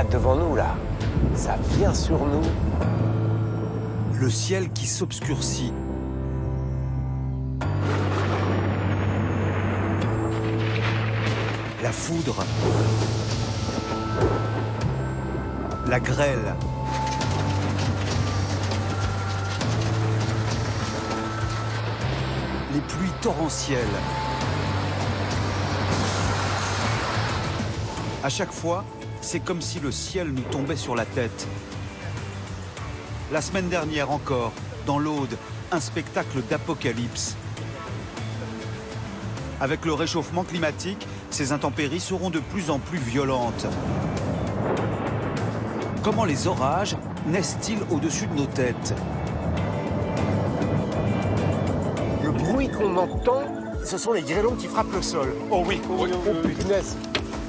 Là, devant nous, là, ça vient sur nous. Le ciel qui s'obscurcit. La foudre. La grêle. Les pluies torrentielles. À chaque fois, c'est comme si le ciel nous tombait sur la tête. La semaine dernière encore, dans l'Aude, un spectacle d'apocalypse. Avec le réchauffement climatique, ces intempéries seront de plus en plus violentes. Comment les orages naissent-ils au-dessus de nos têtes? Le bruit qu'on entend, ce sont les grêlons qui frappent le sol. Oh oui, oh punaise.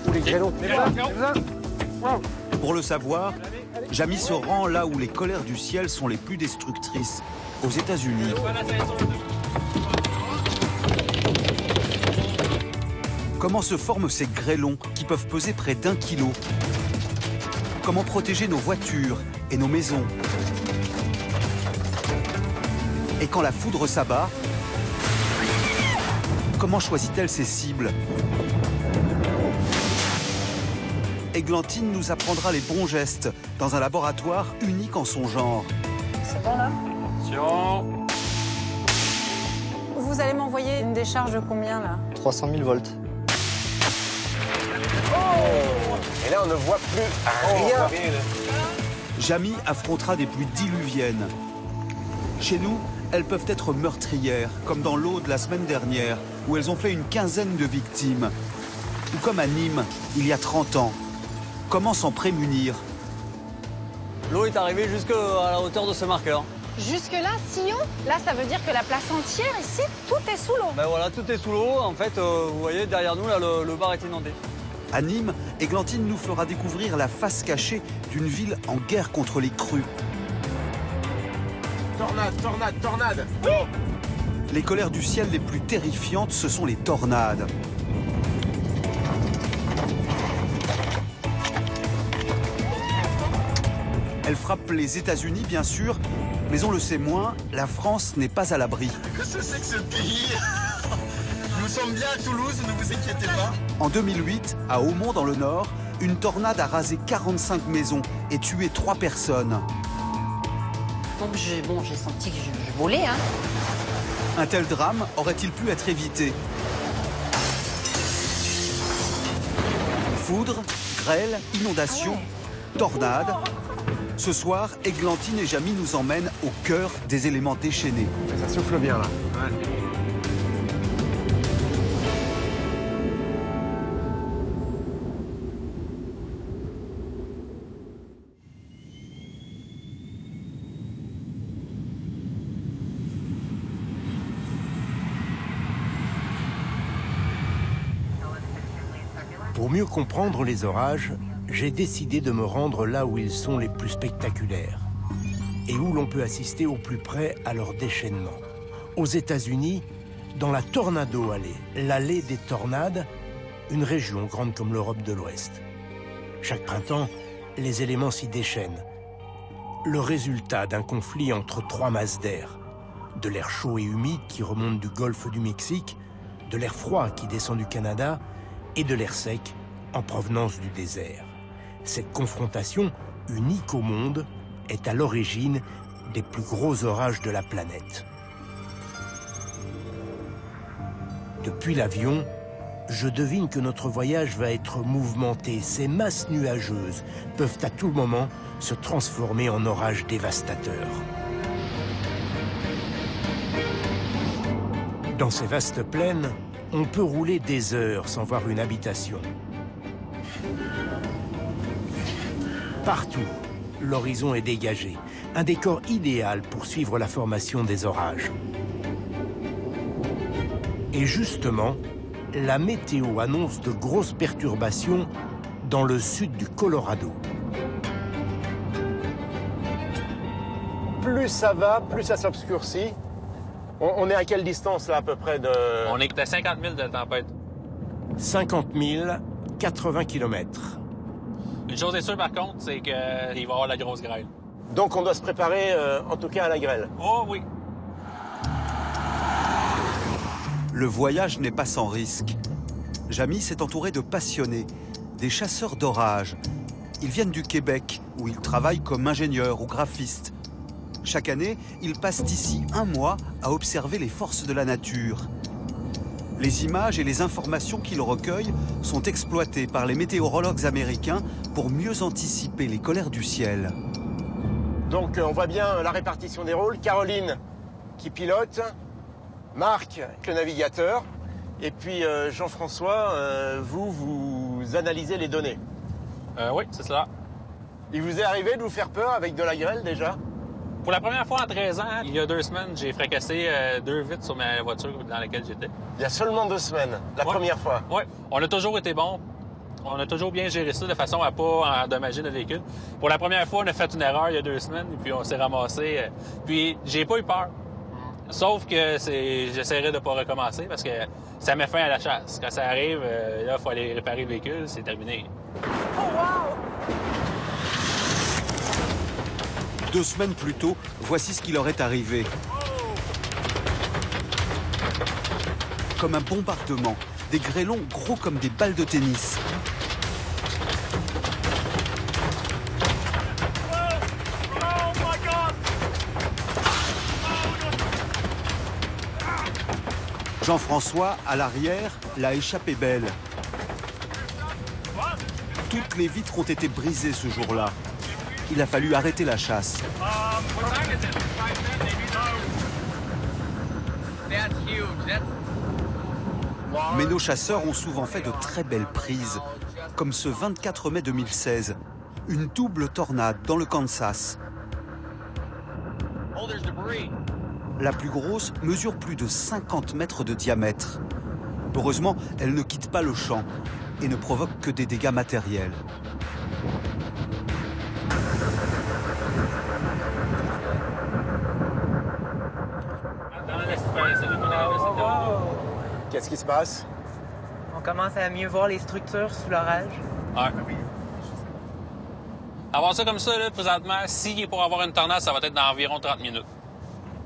Ou les grêlons. Pour le savoir, Jamy se rend là où les colères du ciel sont les plus destructrices, aux États-Unis. Comment se forment ces grêlons qui peuvent peser près d'1 kilo? Comment protéger nos voitures et nos maisons? Et quand la foudre s'abat, comment choisit-elle ses cibles? Églantine nous apprendra les bons gestes dans un laboratoire unique en son genre. C'est bon là? Attention. Vous allez m'envoyer une décharge de combien là? 300 000 volts. Et là, on ne voit plus rien. Jamy affrontera des pluies diluviennes. Chez nous, elles peuvent être meurtrières, comme dans l'Aude la semaine dernière, où elles ont fait une quinzaine de victimes. Ou comme à Nîmes, il y a 30 ans. Comment s'en prémunir? L'eau est arrivée jusqu'à la hauteur de ce marqueur. Jusque-là, Sillon? Là, ça veut dire que la place entière, ici, tout est sous l'eau. Ben voilà, tout est sous l'eau. En fait, vous voyez, derrière nous, là, le bar est inondé. À Nîmes, Églantine nous fera découvrir la face cachée d'une ville en guerre contre les crues. Tornade, tornade, tornade. Les colères du ciel les plus terrifiantes, ce sont les tornades. Elles frappent les États-Unis, bien sûr, mais on le sait moins, la France n'est pas à l'abri. Qu'est-ce que c'est que ce pays? Nous sommes bien à Toulouse, ne vous inquiétez pas. En 2008, à Aumont dans le Nord, une tornade a rasé 45 maisons et tué 3 personnes. Donc j'ai senti que je volais, hein. Un tel drame aurait-il pu être évité? Foudre, grêle, inondation, tornade. Ce soir, Églantine et Jamy nous emmènent au cœur des éléments déchaînés. Ça souffle bien là. Pour mieux comprendre les orages, j'ai décidé de me rendre là où ils sont les plus spectaculaires et où l'on peut assister au plus près à leur déchaînement. Aux États-Unis, dans la Tornado Alley, l'allée des tornades, une région grande comme l'Europe de l'Ouest. Chaque printemps, les éléments s'y déchaînent. Le résultat d'un conflit entre 3 masses d'air. De l'air chaud et humide qui remonte du golfe du Mexique, de l'air froid qui descend du Canada et de l'air sec en provenance du désert. Cette confrontation, unique au monde, est à l'origine des plus gros orages de la planète. Depuis l'avion, je devine que notre voyage va être mouvementé. Ces masses nuageuses peuvent à tout moment se transformer en orages dévastateurs. Dans ces vastes plaines, on peut rouler des heures sans voir une habitation. Partout, l'horizon est dégagé, un décor idéal pour suivre la formation des orages. Et justement, la météo annonce de grosses perturbations dans le sud du Colorado. Plus ça va, plus ça s'obscurcit. On est à quelle distance là à peu près de... On est à 50 000 de tempête. 50 000, 80 km. Une chose est sûre, par contre, c'est qu'il va y avoir la grosse grêle. Donc on doit se préparer, en tout cas, à la grêle. Oh oui! Le voyage n'est pas sans risque. Jamy s'est entouré de passionnés, des chasseurs d'orage. Ils viennent du Québec, où ils travaillent comme ingénieurs ou graphistes. Chaque année, ils passent ici un mois à observer les forces de la nature. Les images et les informations qu'ils recueillent sont exploitées par les météorologues américains pour mieux anticiper les colères du ciel. Donc on voit bien la répartition des rôles. Caroline qui pilote, Marc le navigateur, et puis Jean-François, vous analysez les données. Oui, c'est cela. Il vous est arrivé de vous faire peur avec de la grêle déjà? Pour la première fois en 13 ans, il y a 2 semaines, j'ai fracassé 2 vitres sur ma voiture dans laquelle j'étais. Il y a seulement 2 semaines, la première fois. Oui, on a toujours été bons. On a toujours bien géré ça de façon à pas endommager notre véhicule. Pour la première fois, on a fait une erreur il y a 2 semaines, et puis on s'est ramassé. Puis j'ai pas eu peur. Sauf que j'essaierai de pas recommencer parce que ça met fin à la chasse. Quand ça arrive, là, il faut aller réparer le véhicule, c'est terminé. Oh, wow! 2 semaines plus tôt, voici ce qui leur est arrivé. Comme un bombardement, des grêlons gros comme des balles de tennis. Jean-François, à l'arrière, l'a échappé belle. Toutes les vitres ont été brisées ce jour-là. Il a fallu arrêter la chasse. Mais nos chasseurs ont souvent fait de très belles prises, comme ce 24 mai 2016, une double tornade dans le Kansas. La plus grosse mesure plus de 50 mètres de diamètre. Heureusement, elle ne quitte pas le champ et ne provoque que des dégâts matériels. Qu'est-ce qui se passe? On commence à mieux voir les structures sous l'orage. Ouais. Avoir ça comme ça, là, présentement, s'il est pour avoir une tornade, ça va être dans environ 30 minutes.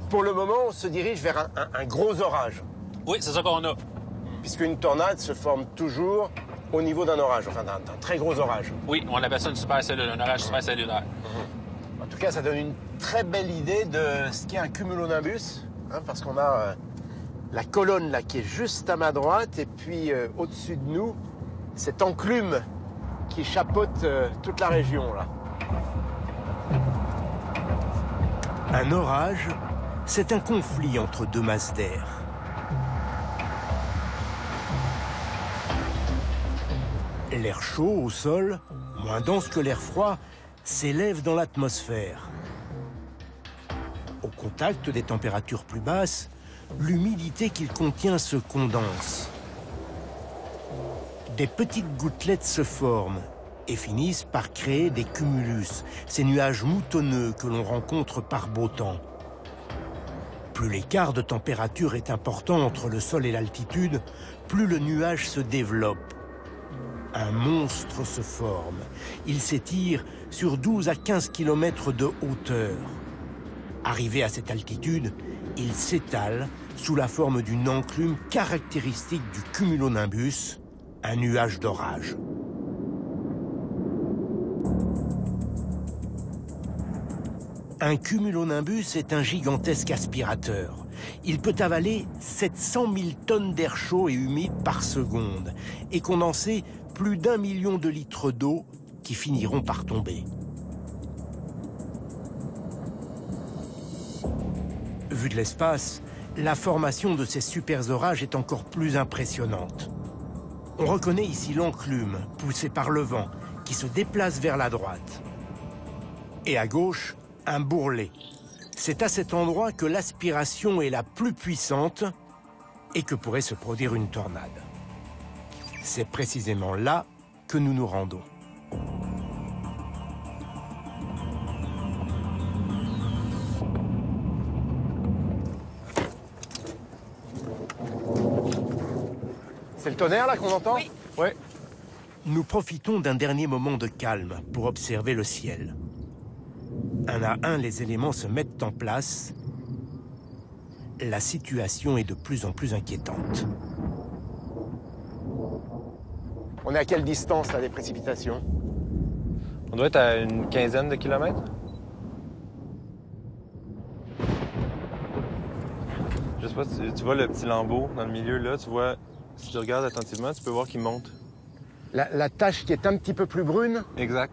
Pour le moment, on se dirige vers un gros orage. Oui, c'est ça qu'on a. Puisqu'une tornade se forme toujours au niveau d'un orage, enfin d'un très gros orage. Oui, on appelle ça une supercellule, un orage supercellulaire. En tout cas, ça donne une très belle idée de ce qu'est un cumulonimbus, hein, parce qu'on a la colonne là qui est juste à ma droite, et puis au-dessus de nous, cette enclume qui chapeaute toute la région là. Un orage, c'est un conflit entre 2 masses d'air. L'air chaud au sol, moins dense que l'air froid, s'élève dans l'atmosphère. Au contact des températures plus basses, l'humidité qu'il contient se condense. Des petites gouttelettes se forment et finissent par créer des cumulus, ces nuages moutonneux que l'on rencontre par beau temps. Plus l'écart de température est important entre le sol et l'altitude, plus le nuage se développe. Un monstre se forme. Il s'étire sur 12 à 15 km de hauteur. Arrivé à cette altitude, il s'étale sous la forme d'une enclume caractéristique du cumulonimbus, un nuage d'orage. Un cumulonimbus est un gigantesque aspirateur. Il peut avaler 700 000 tonnes d'air chaud et humide par seconde et condenser plus d'1 million de litres d'eau qui finiront par tomber. Vu de l'espace, la formation de ces super orages est encore plus impressionnante. On reconnaît ici l'enclume poussée par le vent qui se déplace vers la droite. Et à gauche, un bourrelet. C'est à cet endroit que l'aspiration est la plus puissante et que pourrait se produire une tornade. C'est précisément là que nous nous rendons. C'est le tonnerre là qu'on entend? Oui. Ouais. Nous profitons d'un dernier moment de calme pour observer le ciel. Un à un, les éléments se mettent en place. La situation est de plus en plus inquiétante. On est à quelle distance là, des précipitations? On doit être à une quinzaine de kilomètres. Je sais pas si tu vois le petit lambeau dans le milieu là, tu vois, si tu regardes attentivement, tu peux voir qu'il monte. La tache qui est un petit peu plus brune? Exact.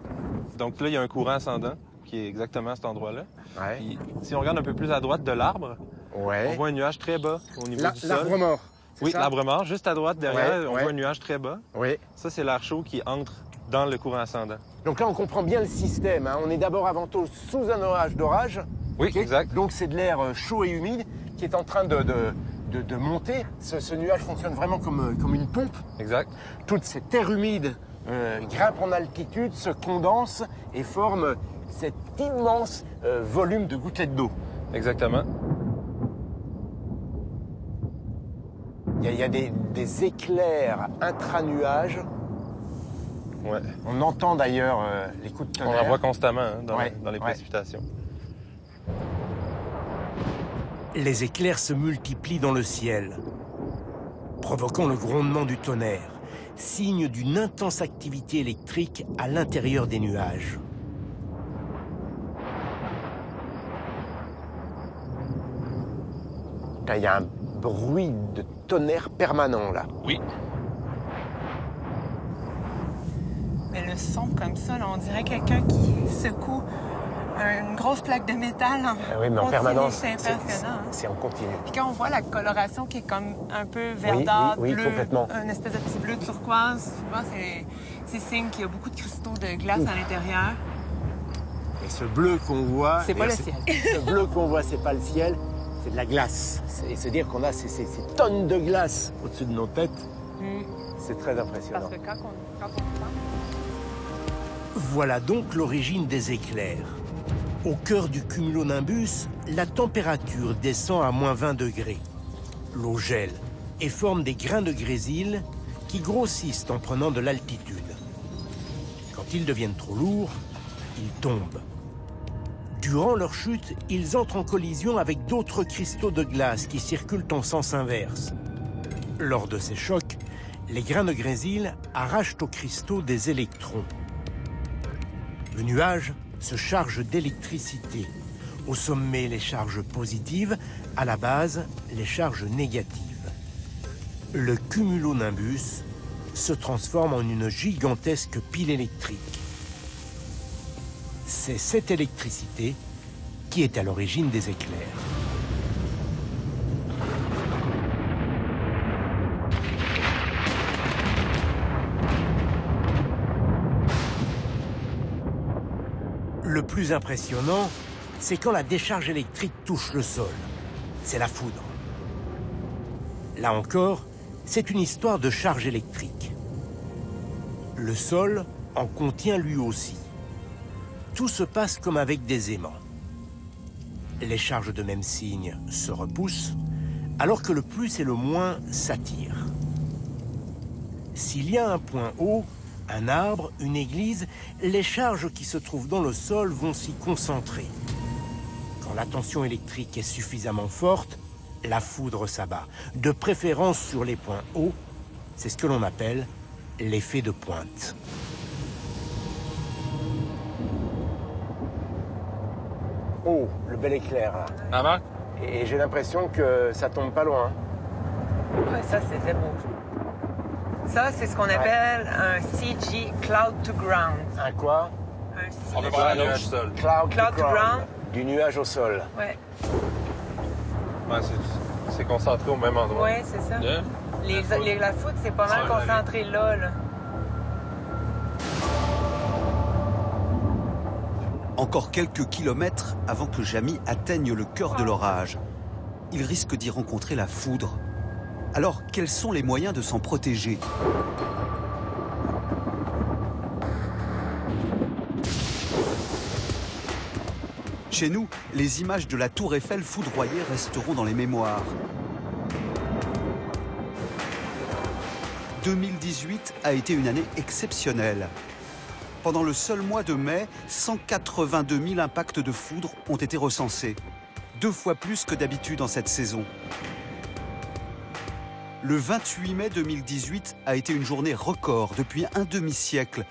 Donc là, il y a un courant ascendant qui est exactement à cet endroit-là. Ouais. Puis, si on regarde un peu plus à droite de l'arbre, Ouais. on voit un nuage très bas au niveau du sol. L'arbre mort. Oui, ça? l'arbre mort, juste à droite derrière, Ouais, on ouais. voit un nuage très bas. Oui. Ça, c'est l'air chaud qui entre dans le courant ascendant. Donc là, on comprend bien le système. Hein. On est d'abord avant tout sous un orage d'orage. Oui, Ok. exact. Donc c'est de l'air chaud et humide qui est en train de monter. Ce nuage fonctionne vraiment comme une pompe. Exact. Toute cette air humide grimpe en altitude, se condense et forme cet immense volume de gouttelettes d'eau. Exactement. Il y a des éclairs intra-nuages. Ouais. On entend d'ailleurs les coups de On tonnerre. en voit constamment hein, dans les Ouais. précipitations. Les éclairs se multiplient dans le ciel, provoquant le grondement du tonnerre, signe d'une intense activité électrique à l'intérieur des nuages. Là, il y a un bruit de tonnerre permanent, là. Oui. Mais le son comme ça, là, on dirait quelqu'un qui secoue une grosse plaque de métal en Oui, mais en continu. permanence, C'est impressionnant. Hein. c'est en continu. Puis quand on voit la coloration qui est comme un peu verdâtre, oui, bleu, complètement. un espèce de petit bleu turquoise, souvent c'est signe qu'il y a beaucoup de cristaux de glace à l'intérieur. Et ce bleu qu'on voit... C'est pas le ciel. Ce bleu qu'on voit, c'est pas le ciel, c'est de la glace. Et se dire qu'on a ces tonnes de glace au-dessus de nos têtes, c'est très impressionnant. Parce que quand on parle... Voilà donc l'origine des éclairs. Au cœur du cumulonimbus, la température descend à moins 20 degrés. L'eau gèle et forme des grains de grésil qui grossissent en prenant de l'altitude. Quand ils deviennent trop lourds, ils tombent. Durant leur chute, ils entrent en collision avec d'autres cristaux de glace qui circulent en sens inverse. Lors de ces chocs, les grains de grésil arrachent aux cristaux des électrons. Le nuage se charge d'électricité. Au sommet, les charges positives, à la base, les charges négatives. Le cumulonimbus se transforme en une gigantesque pile électrique. C'est cette électricité qui est à l'origine des éclairs. Le plus impressionnant, c'est quand la décharge électrique touche le sol. C'est la foudre. Là encore, c'est une histoire de charge électrique. Le sol en contient lui aussi. Tout se passe comme avec des aimants. Les charges de même signe se repoussent, alors que le plus et le moins s'attirent. S'il y a un point haut, un arbre, une église, les charges qui se trouvent dans le sol vont s'y concentrer. Quand la tension électrique est suffisamment forte, la foudre s'abat, de préférence sur les points hauts. C'est ce que l'on appelle l'effet de pointe. Oh, le bel éclair, là. Ah bon? Et j'ai l'impression que ça tombe pas loin. Ouais, ça, c'était beau. Ça, c'est ce qu'on appelle un CG, Cloud to Ground. Un quoi? Un CG. On peut voir un nuage sol. Cloud to Cloud to ground. ground. Du nuage au sol. Ouais, Ouais, c'est concentré au même endroit. ouais, c'est ça. La foudre, c'est pas mal concentré là. Encore quelques kilomètres avant que Jamy atteigne le cœur de l'orage. Il risque d'y rencontrer la foudre. Alors, quels sont les moyens de s'en protéger? Chez nous, les images de la tour Eiffel foudroyée resteront dans les mémoires. 2018 a été une année exceptionnelle. Pendant le seul mois de mai, 182 000 impacts de foudre ont été recensés. 2 fois plus que d'habitude en cette saison. Le 28 mai 2018 a été une journée record depuis un demi-siècle.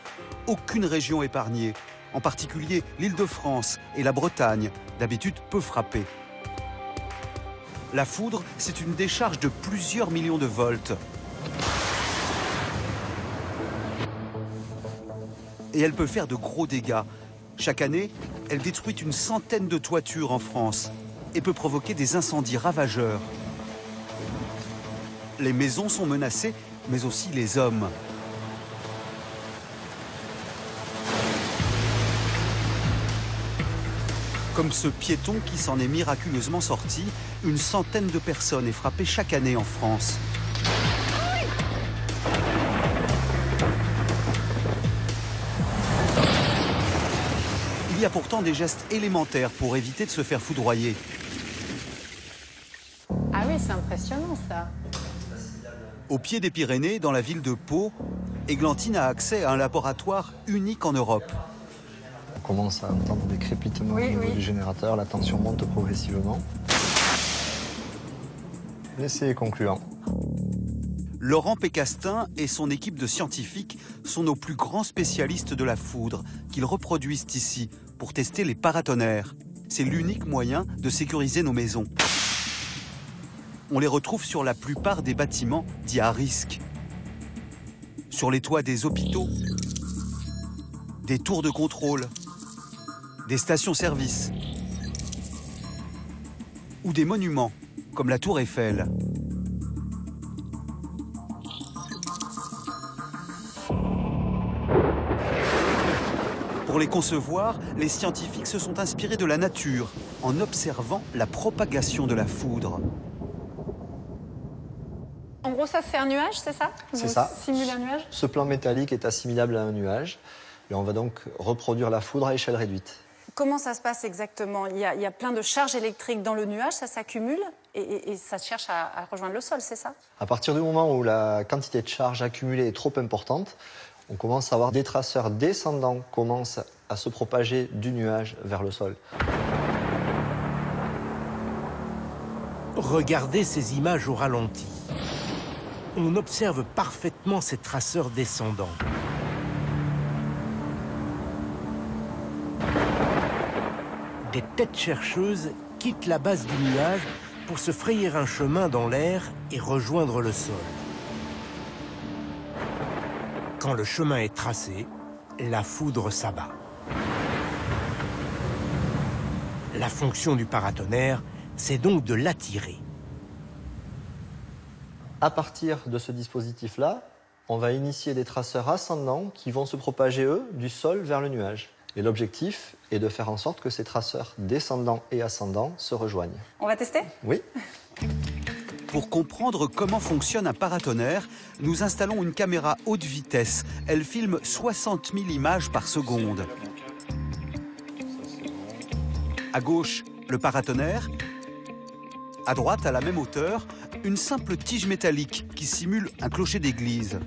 Aucune région épargnée, en particulier l'Île-de-France et la Bretagne, d'habitude peu frappées. La foudre, c'est une décharge de plusieurs millions de volts. Et elle peut faire de gros dégâts. Chaque année, elle détruit une centaine de toitures en France et peut provoquer des incendies ravageurs. Les maisons sont menacées, mais aussi les hommes. Comme ce piéton qui s'en est miraculeusement sorti, une centaine de personnes est frappée chaque année en France. Il y a pourtant des gestes élémentaires pour éviter de se faire foudroyer. Ah oui, c'est impressionnant ça. Au pied des Pyrénées, dans la ville de Pau, Églantine a accès à un laboratoire unique en Europe. On commence à entendre des crépitements au niveau du générateur, la tension monte progressivement. L'essai est concluant. Laurent Pécastin et son équipe de scientifiques sont nos plus grands spécialistes de la foudre qu'ils reproduisent ici pour tester les paratonnerres. C'est l'unique moyen de sécuriser nos maisons. On les retrouve sur la plupart des bâtiments dits à risque. Sur les toits des hôpitaux, des tours de contrôle, des stations-service ou des monuments comme la Tour Eiffel. Pour les concevoir, les scientifiques se sont inspirés de la nature en observant la propagation de la foudre. En gros, ça c'est un nuage, c'est ça? C'est ça. Simuler un nuage? Ce plan métallique est assimilable à un nuage et on va donc reproduire la foudre à échelle réduite. Comment ça se passe exactement? Il y a plein de charges électriques dans le nuage, ça s'accumule et ça cherche à rejoindre le sol, c'est ça? À partir du moment où la quantité de charge accumulée est trop importante, on commence à avoir des traceurs descendants qui commencent à se propager du nuage vers le sol. Regardez ces images au ralenti. On observe parfaitement ces traceurs descendants. Des têtes chercheuses quittent la base du nuage pour se frayer un chemin dans l'air et rejoindre le sol. Quand le chemin est tracé, la foudre s'abat. La fonction du paratonnerre, c'est donc de l'attirer. À partir de ce dispositif-là, on va initier des traceurs ascendants qui vont se propager, eux, du sol vers le nuage. Et l'objectif est de faire en sorte que ces traceurs descendants et ascendants se rejoignent. On va tester? Oui. Pour comprendre comment fonctionne un paratonnerre, nous installons une caméra haute vitesse. Elle filme 60 000 images par seconde. À gauche, le paratonnerre. À droite, à la même hauteur, une simple tige métallique qui simule un clocher d'église.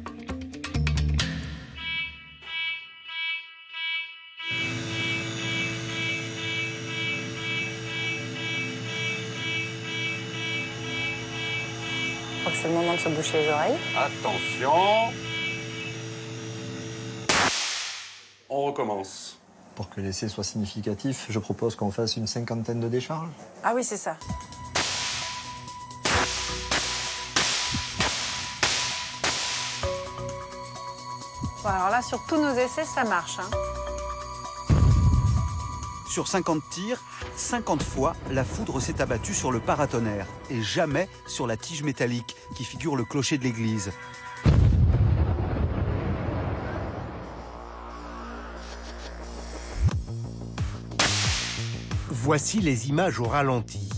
Je crois que c'est le moment de se boucher les oreilles. Attention. On recommence. Pour que l'essai soit significatif, je propose qu'on fasse une 50aine de décharges. Ah oui, c'est ça. Bon, alors là, sur tous nos essais, ça marche. Sur 50 tirs, 50 fois, la foudre s'est abattue sur le paratonnerre et jamais sur la tige métallique qui figure le clocher de l'église. Voici les images au ralenti.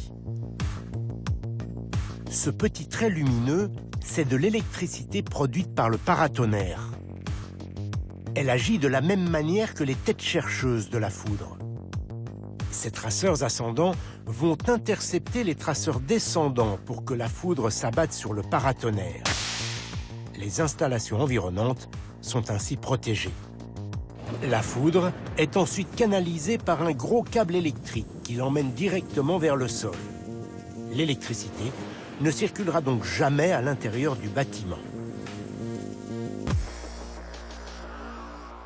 Ce petit trait lumineux, c'est de l'électricité produite par le paratonnerre. Elle agit de la même manière que les têtes chercheuses de la foudre. Ces traceurs ascendants vont intercepter les traceurs descendants pour que la foudre s'abatte sur le paratonnerre. Les installations environnantes sont ainsi protégées. La foudre est ensuite canalisée par un gros câble électrique qui l'emmène directement vers le sol. L'électricité ne circulera donc jamais à l'intérieur du bâtiment.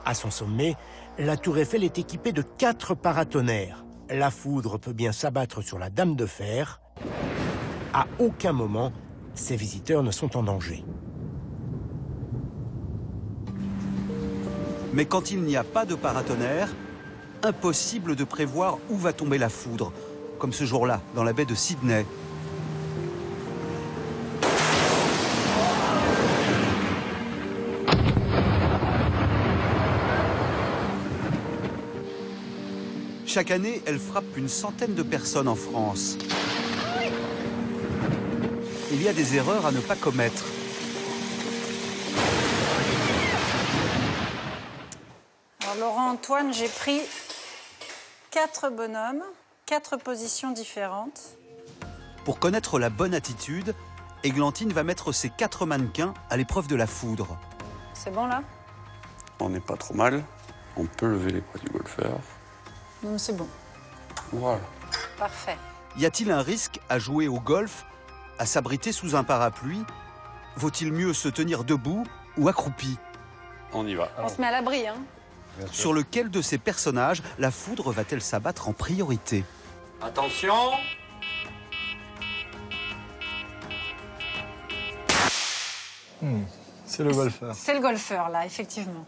À son sommet, la tour Eiffel est équipée de 4 paratonnerres. La foudre peut bien s'abattre sur la Dame de Fer. À aucun moment, ces visiteurs ne sont en danger. Mais quand il n'y a pas de paratonnerre, impossible de prévoir où va tomber la foudre, comme ce jour-là, dans la baie de Sydney. Chaque année, elle frappe une centaine de personnes en France. Il y a des erreurs à ne pas commettre. Alors Laurent-Antoine, j'ai pris 4 bonhommes, 4 positions différentes. Pour connaître la bonne attitude, Églantine va mettre ses 4 mannequins à l'épreuve de la foudre. C'est bon là? On n'est pas trop mal. On peut lever les poids du golfeur. Non, c'est bon. Voilà. Parfait. Y a-t-il un risque à jouer au golf, à s'abriter sous un parapluie? Vaut-il mieux se tenir debout ou accroupi? On y va. On se met à l'abri, hein? Sur lequel de ces personnages la foudre va-t-elle s'abattre en priorité? Attention. C'est le golfeur. C'est le golfeur, là, effectivement.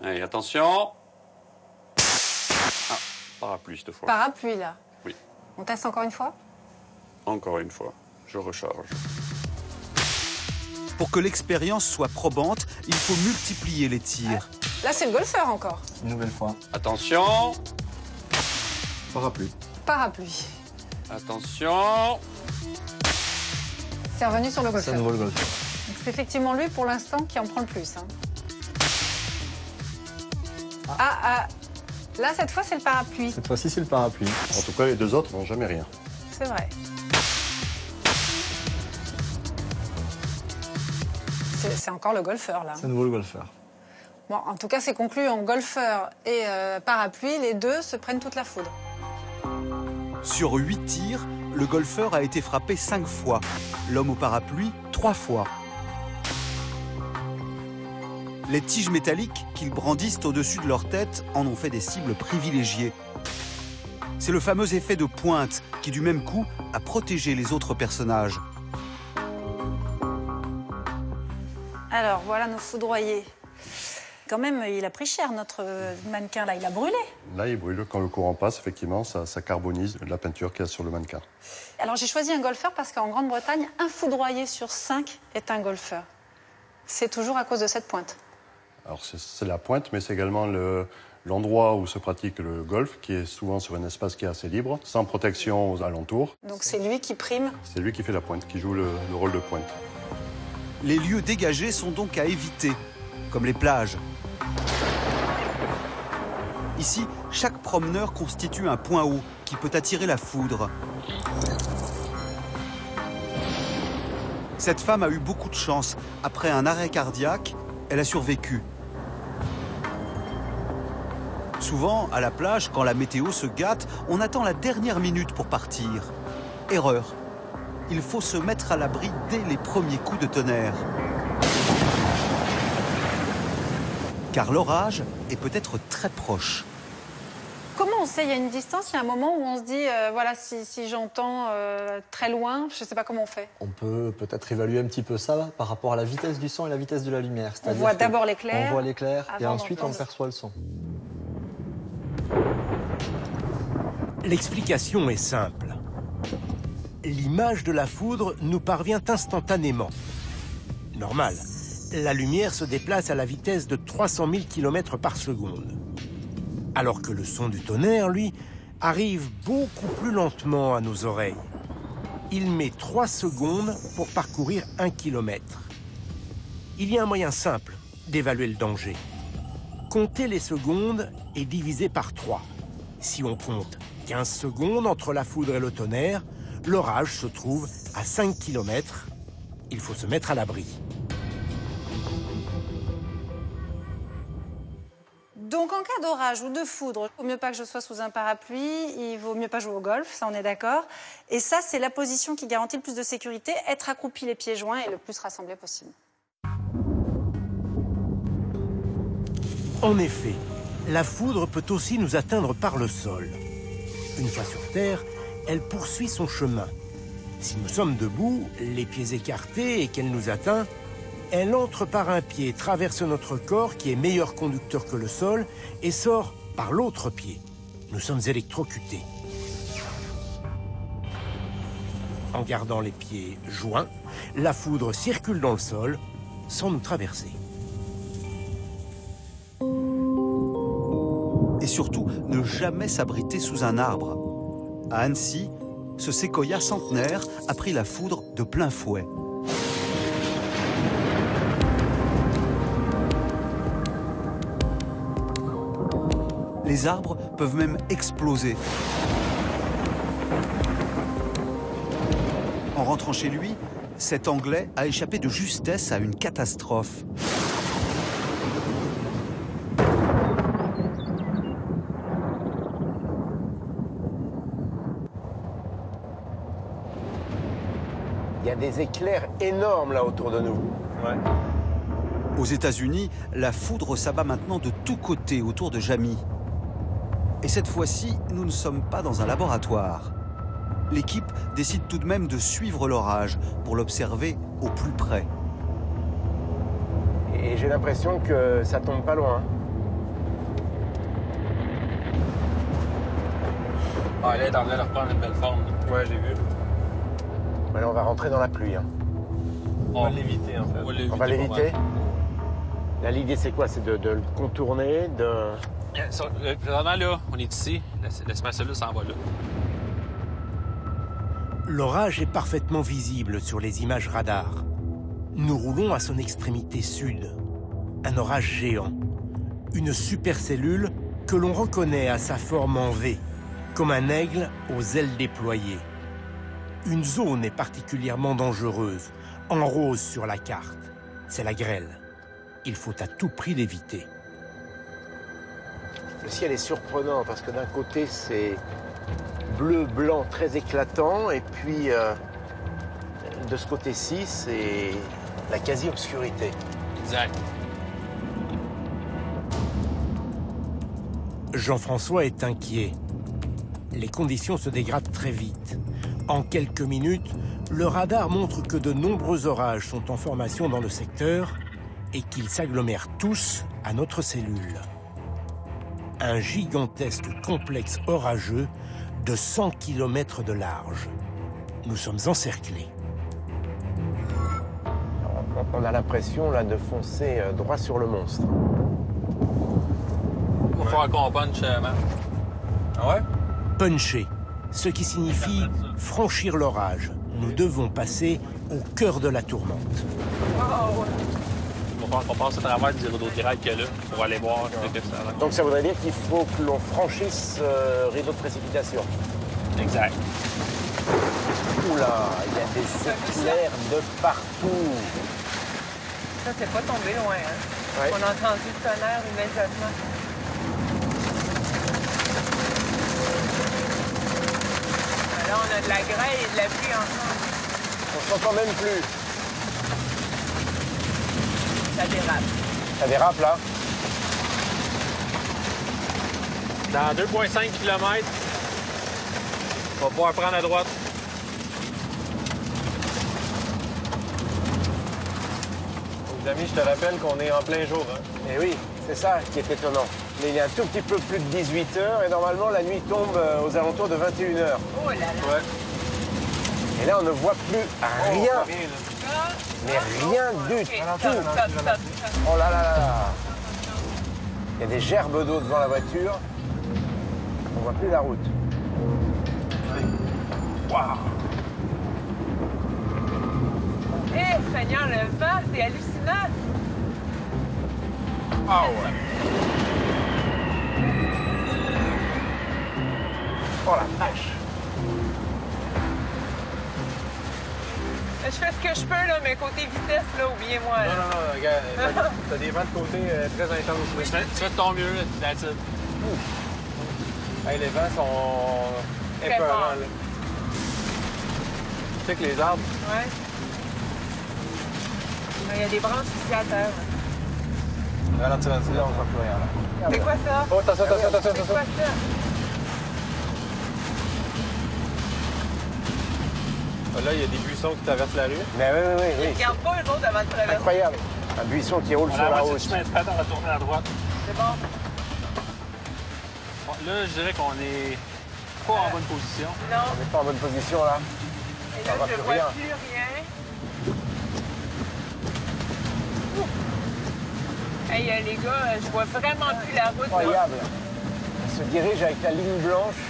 Allez, attention. Ah, parapluie cette fois. Parapluie, là. Oui. On teste encore une fois? Encore une fois. Je recharge. Pour que l'expérience soit probante, il faut multiplier les tirs. Là, c'est le golfeur encore. Une nouvelle fois. Attention. Parapluie. Parapluie. Attention. C'est revenu sur le C'est golfeur. à nouveau le golfeur. Donc, c'est effectivement lui, pour l'instant, qui en prend le plus. Hein. Là, cette fois, c'est le parapluie. Cette fois-ci, c'est le parapluie. En tout cas, les 2 autres n'ont jamais rien. C'est vrai. C'est encore le golfeur, là. C'est à nouveau le golfeur. Bon, en tout cas, c'est conclu en golfeur et parapluie. Les deux se prennent toute la foudre. Sur 8 tirs, le golfeur a été frappé 5 fois. L'homme au parapluie, 3 fois. Les tiges métalliques qu'ils brandissent au-dessus de leur tête en ont fait des cibles privilégiées. C'est le fameux effet de pointe qui, du même coup, a protégé les autres personnages. Alors, voilà nos foudroyés. Quand même, il a pris cher, notre mannequin, là. Il a brûlé. Là, il brûle. Quand le courant passe, effectivement, ça carbonise la peinture qu'il y a sur le mannequin. Alors, j'ai choisi un golfeur parce qu'en Grande-Bretagne, un foudroyé sur 5 est un golfeur. C'est toujours à cause de cette pointe. Alors, c'est la pointe, mais c'est également l'endroit où se pratique le golf, qui est souvent sur un espace qui est assez libre, sans protection aux alentours. Donc, c'est lui qui prime. C'est lui qui fait la pointe, qui joue le rôle de pointe. Les lieux dégagés sont donc à éviter, comme les plages. Ici, chaque promeneur constitue un point haut qui peut attirer la foudre. Cette femme a eu beaucoup de chance. Après un arrêt cardiaque, elle a survécu. Souvent, à la plage, quand la météo se gâte, on attend la dernière minute pour partir. Erreur. Il faut se mettre à l'abri dès les premiers coups de tonnerre. Car l'orage est peut-être très proche. Comment on sait? Il y a une distance, il y a un moment où on se dit, voilà, si j'entends très loin, je ne sais pas comment on fait. On peut peut-être évaluer un petit peu ça par rapport à la vitesse du son et la vitesse de la lumière. On voit d'abord l'éclair. On voit l'éclair et avant ensuite on d'entendre. perçoit le son. L'explication est simple. L'image de la foudre nous parvient instantanément. Normal, la lumière se déplace à la vitesse de 300 000 km par seconde. Alors que le son du tonnerre, lui, arrive beaucoup plus lentement à nos oreilles. Il met 3 secondes pour parcourir 1 kilomètre. Il y a un moyen simple d'évaluer le danger. Compter les secondes et diviser par 3. Si on compte 15 secondes entre la foudre et le tonnerre, l'orage se trouve À 5 km, il faut se mettre à l'abri. Donc en cas d'orage ou de foudre, il vaut mieux pas que je sois sous un parapluie, il vaut mieux pas jouer au golf, ça on est d'accord. Et ça, c'est la position qui garantit le plus de sécurité, être accroupi les pieds joints et le plus rassemblé possible. En effet, la foudre peut aussi nous atteindre par le sol. Une fois sur Terre, elle poursuit son chemin. Si nous sommes debout, les pieds écartés et qu'elle nous atteint, elle entre par un pied, traverse notre corps qui est meilleur conducteur que le sol et sort par l'autre pied. Nous sommes électrocutés. En gardant les pieds joints, la foudre circule dans le sol sans nous traverser. Et surtout, ne jamais s'abriter sous un arbre. À Annecy, ce séquoia centenaire a pris la foudre de plein fouet. Les arbres peuvent même exploser. En rentrant chez lui, cet Anglais a échappé de justesse à une catastrophe. Il y a des éclairs énormes là autour de nous. Ouais. Aux États-Unis, la foudre s'abat maintenant de tous côtés autour de Jamie. Et cette fois-ci, nous ne sommes pas dans un laboratoire. L'équipe décide tout de même de suivre l'orage pour l'observer au plus près. Et j'ai l'impression que ça tombe pas loin. Ah, là, elle est en train de reprendre une belle forme. Ouais, j'ai vu. Là, on va rentrer dans la pluie. Hein. On va l'éviter, en fait. On va l'éviter. Là, l'idée, c'est quoi? C'est de le contourner, de... Présentement, là, on est ici. Laisse-moi celui s'en va là. L'orage est parfaitement visible sur les images radars. Nous roulons à son extrémité sud. Un orage géant. Une supercellule que l'on reconnaît à sa forme en V, comme un aigle aux ailes déployées. Une zone est particulièrement dangereuse, en rose sur la carte. C'est la grêle. Il faut à tout prix l'éviter. Le ciel est surprenant parce que d'un côté, c'est bleu, blanc, très éclatant. Et puis, de ce côté-ci, c'est la quasi-obscurité. Exact. Jean-François est inquiet. Les conditions se dégradent très vite. En quelques minutes, le radar montre que de nombreux orages sont en formation dans le secteur et qu'ils s'agglomèrent tous à notre cellule. Un gigantesque complexe orageux de 100 km de large. Nous sommes encerclés. On a l'impression là de foncer droit sur le monstre. Il va falloir qu'on punch, man. Ah ouais? Puncher, ce qui signifie franchir l'orage. Nous devons passer au cœur de la tourmente. Il va falloir qu'on passe à travers du rideau direct qu'il y a là pour aller voir ce que ça a. Donc ça voudrait dire qu'il faut que l'on franchisse rideau de précipitation. Exact. Oula, il y a des éclairs de partout. Ça, c'est pas tombé loin, hein? Ouais. On a entendu le tonnerre immédiatement. Là, on a de la grêle et de la pluie ensemble. On s'entend même plus. Ça dérape. Ça dérape là. Dans 2,5 km, on va pouvoir prendre à droite. Amis, je te rappelle qu'on est en plein jour. Hein? Et oui, c'est ça qui est étonnant. Mais il y a un tout petit peu plus de 18 heures et normalement la nuit tombe aux alentours de 21 heures. Oh là là! Ouais. Et là, on ne voit plus rien. Mais rien du tout. Oh là là là là. Il y a des gerbes d'eau devant la voiture. On ne voit plus la route. Waouh! Eh, Seigneur, le vent, c'est hallucinant! Ah ouais! Oh la vache! Je fais ce que je peux, là, mais côté vitesse, là, oubliez-moi. Non, non, non, regarde, t'as des vents de côté très intenses. Tu fais de ton mieux, là, that's it. Hey, les vents sont Très épeurants, forts. là. Tu sais que les arbres... Ouais. Il y a des branches ici à terre. Ralentis, là, on voit plus rien, là. C'est quoi ça? Oh, attention, attention, attention, C'est attention. quoi ça? Là, il y a des buissons qui traversent la rue. Mais oui. Ils regardent pas eux autres avant de traverser. Incroyable. Un buisson qui roule On sur a la la moitié route. du chemin de fer, on va tourner à droite. C'est bon. Bon, là, je dirais qu'on est pas en bonne position. Non. On n'est pas en bonne position là. Et Ça là, va je plus vois rien. plus rien. Hey, les gars, je vois vraiment plus la route. là. Incroyable. On se dirige avec la ligne blanche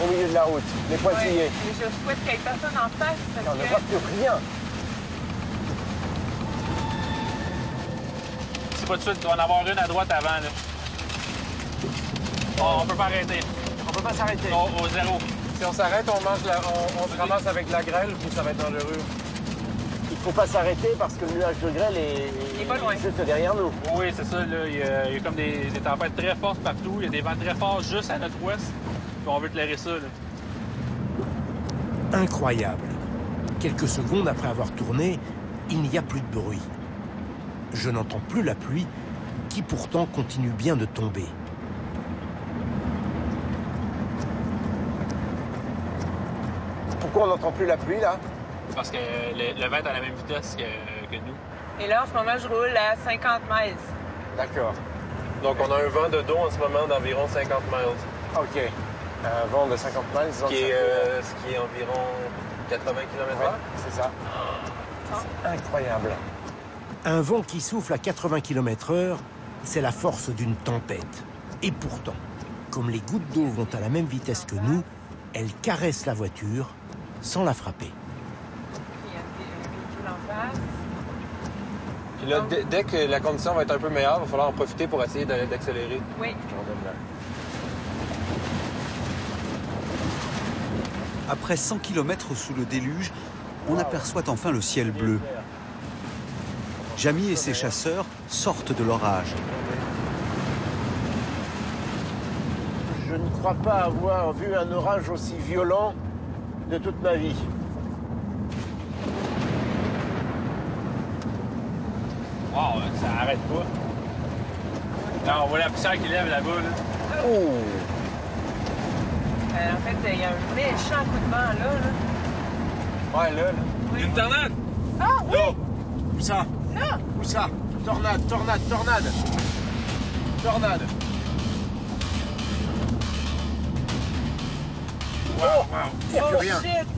au milieu de la route. Les Ouais. pointillés. Et je souhaite qu'il y ait personne en face. Parce On ne que... voit plus rien. C'est pas tout de suite, il va en avoir une à droite avant, là. Oh, on peut pas arrêter. On peut pas s'arrêter. Au zéro. Si on s'arrête, on se ramasse avec de la grêle, puis ça va être dangereux. Il ne faut pas s'arrêter parce que le nuage de grêle est pas loin. juste derrière nous. Oui, c'est ça, là. Il y a comme des tempêtes très fortes partout. Il y a des vents très forts juste à notre ouest. Puis on veut éclairer ça, là. Incroyable. Quelques secondes après avoir tourné, il n'y a plus de bruit. Je n'entends plus la pluie, qui pourtant continue bien de tomber. Pourquoi on n'entend plus la pluie là? Parce que le vent est à la même vitesse que nous. Et là, en ce moment, je roule à 50 miles. D'accord. Donc, on a un vent de dos en ce moment d'environ 50 miles. OK. Un vent de 50 miles. Ce qui est environ 80 km/h. Ouais, c'est ça. C'est incroyable. Un vent qui souffle à 80 km/h, c'est la force d'une tempête. Et pourtant, comme les gouttes d'eau vont à la même vitesse que nous, elles caressent la voiture sans la frapper. Il y a un véhicule en face. Puis là, dès que la condition va être un peu meilleure, il va falloir en profiter pour essayer d'accélérer. Oui. Après 100 km sous le déluge, on aperçoit enfin le ciel bleu. Jamy et ses chasseurs sortent de l'orage. Je ne crois pas avoir vu un orage aussi violent de toute ma vie. Wow, ça arrête pas. Là, on voit la poussière qui lève là-bas, là. Oh! En fait, il y a un méchant coup de vent là. Ouais, là. Il y a une tornade! Ah oui! Où ça? Là! Où ça? Tornade, tornade, tornade! Tornade! Wow, wow, il n'y a plus rien. Shit!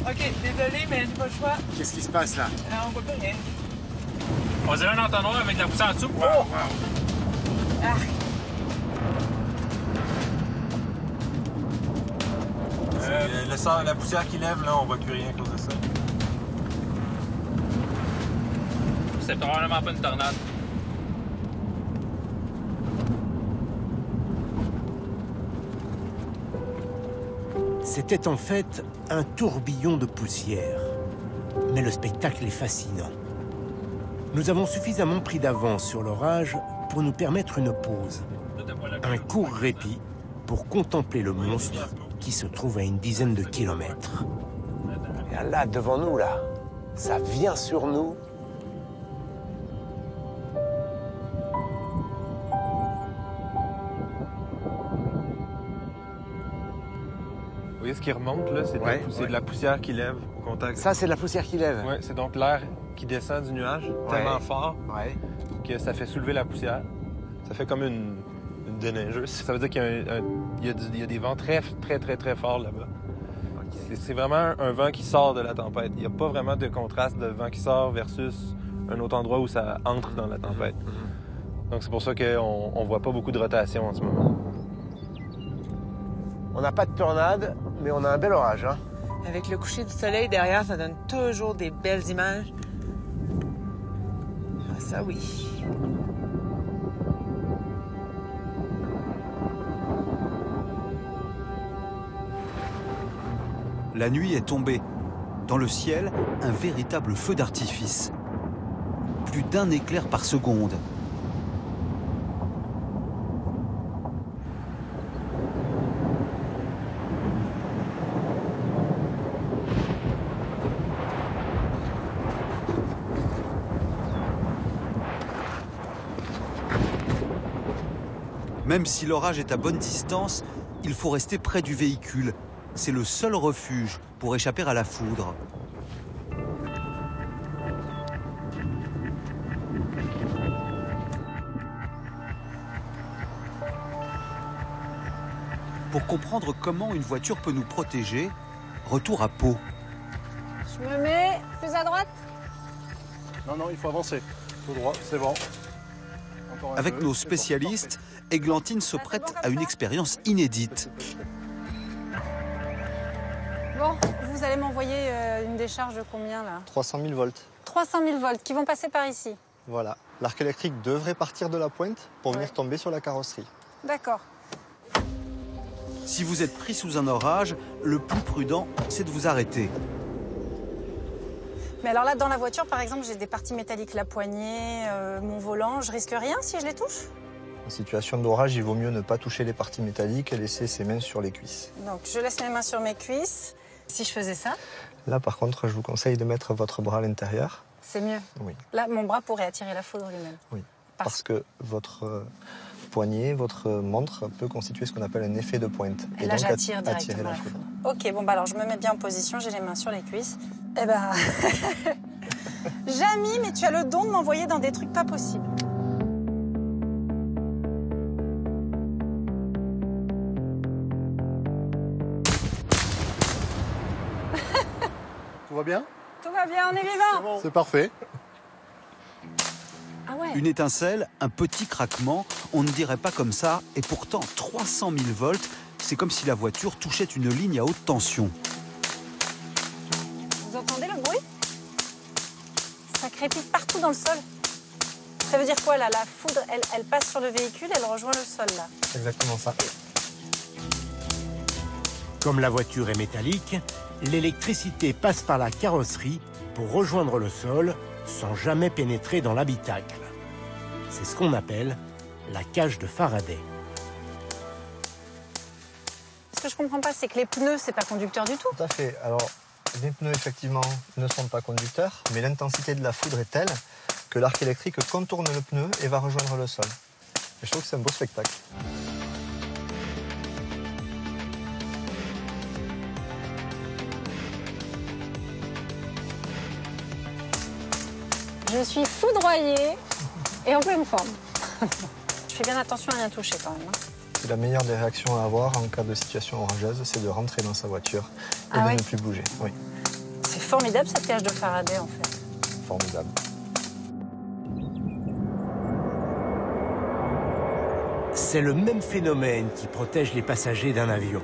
OK, désolé, mais j'ai pas le choix. Qu'est-ce qui se passe là? On voit plus rien. On dirait un entonnoir avec la poussière en dessous. Wow, wow. Ah! La poussière qui lève, là, on voit plus rien à cause de ça. C'est probablement pas une tornade. C'était en fait un tourbillon de poussière. Mais le spectacle est fascinant. Nous avons suffisamment pris d'avance sur l'orage pour nous permettre une pause. Un court répit pour contempler le monstre qui se trouve à une dizaine de kilomètres. Et là, devant nous, là, ça vient sur nous. Vous voyez ce qui remonte, là? C'est de la poussière qui lève au contact. Ça, c'est de la poussière qui lève. Oui, c'est donc l'air qui descend du nuage tellement fort que ça fait soulever la poussière. Ça fait comme une déneigeuse. Ça veut dire qu'il y a des vents très, très, très, très forts là-bas. C'est vraiment un vent qui sort de la tempête. Il n'y a pas vraiment de contraste de vent qui sort versus un autre endroit où ça entre dans la tempête. Donc c'est pour ça qu'on ne voit pas beaucoup de rotation en ce moment. On n'a pas de tornade, mais on a un bel orage. Hein? Avec le coucher du soleil derrière, ça donne toujours des belles images. Ah, ça oui. La nuit est tombée. Dans le ciel, un véritable feu d'artifice. Plus d'1 éclair par seconde. Même si l'orage est à bonne distance, il faut rester près du véhicule. C'est le seul refuge pour échapper à la foudre. Pour comprendre comment une voiture peut nous protéger, retour à Pau. Je me mets plus à droite. Non, non, il faut avancer. Tout droit, c'est bon. Encore un Avec peu, nos c'est bon, spécialistes, Églantine se prête à une expérience inédite. Bon, vous allez m'envoyer une décharge de combien là? 300 000 volts. 300 000 volts qui vont passer par ici. Voilà. L'arc électrique devrait partir de la pointe pour venir tomber sur la carrosserie. D'accord. Si vous êtes pris sous un orage, le plus prudent, c'est de vous arrêter. Mais alors là, dans la voiture, par exemple, j'ai des parties métalliques, la poignée, mon volant. Je risque rien si je les touche? En situation d'orage, il vaut mieux ne pas toucher les parties métalliques et laisser ses mains sur les cuisses. Donc, je laisse mes mains sur mes cuisses. Si je faisais ça? Là, par contre, je vous conseille de mettre votre bras à l'intérieur. C'est mieux? Oui. Là, mon bras pourrait attirer la foudre lui-même. Oui. Parce que votre poignet, votre montre peut constituer ce qu'on appelle un effet de pointe. Et là, donc j'attire attirer directement la la foudre. foudre. Ok, bon, bah alors je me mets bien en position, j'ai les mains sur les cuisses. Eh ben... Jamy, mais tu as le don de m'envoyer dans des trucs pas possibles. Tout va bien? Tout va bien, on est vivants. C'est parfait. Ah ouais. Une étincelle, un petit craquement, on ne dirait pas comme ça, et pourtant 300 000 volts, c'est comme si la voiture touchait une ligne à haute tension. Vous entendez le bruit? Ça crépite partout dans le sol. Ça veut dire quoi là? La foudre, elle passe sur le véhicule, elle rejoint le sol là. C'est exactement ça. Comme la voiture est métallique, l'électricité passe par la carrosserie pour rejoindre le sol sans jamais pénétrer dans l'habitacle. C'est ce qu'on appelle la cage de Faraday. Ce que je comprends pas, c'est que les pneus, c'est pas conducteur du tout. Tout à fait. Alors, les pneus, effectivement, ne sont pas conducteurs, mais l'intensité de la foudre est telle que l'arc électrique contourne le pneu et va rejoindre le sol. Et je trouve que c'est un beau spectacle. Je suis foudroyée et en pleine forme. Je fais bien attention à rien toucher quand même. C'est la meilleure des réactions à avoir en cas de situation orageuse, c'est de rentrer dans sa voiture et de ne plus bouger. Oui. C'est formidable cette cage de Faraday en fait. Formidable. C'est le même phénomène qui protège les passagers d'un avion.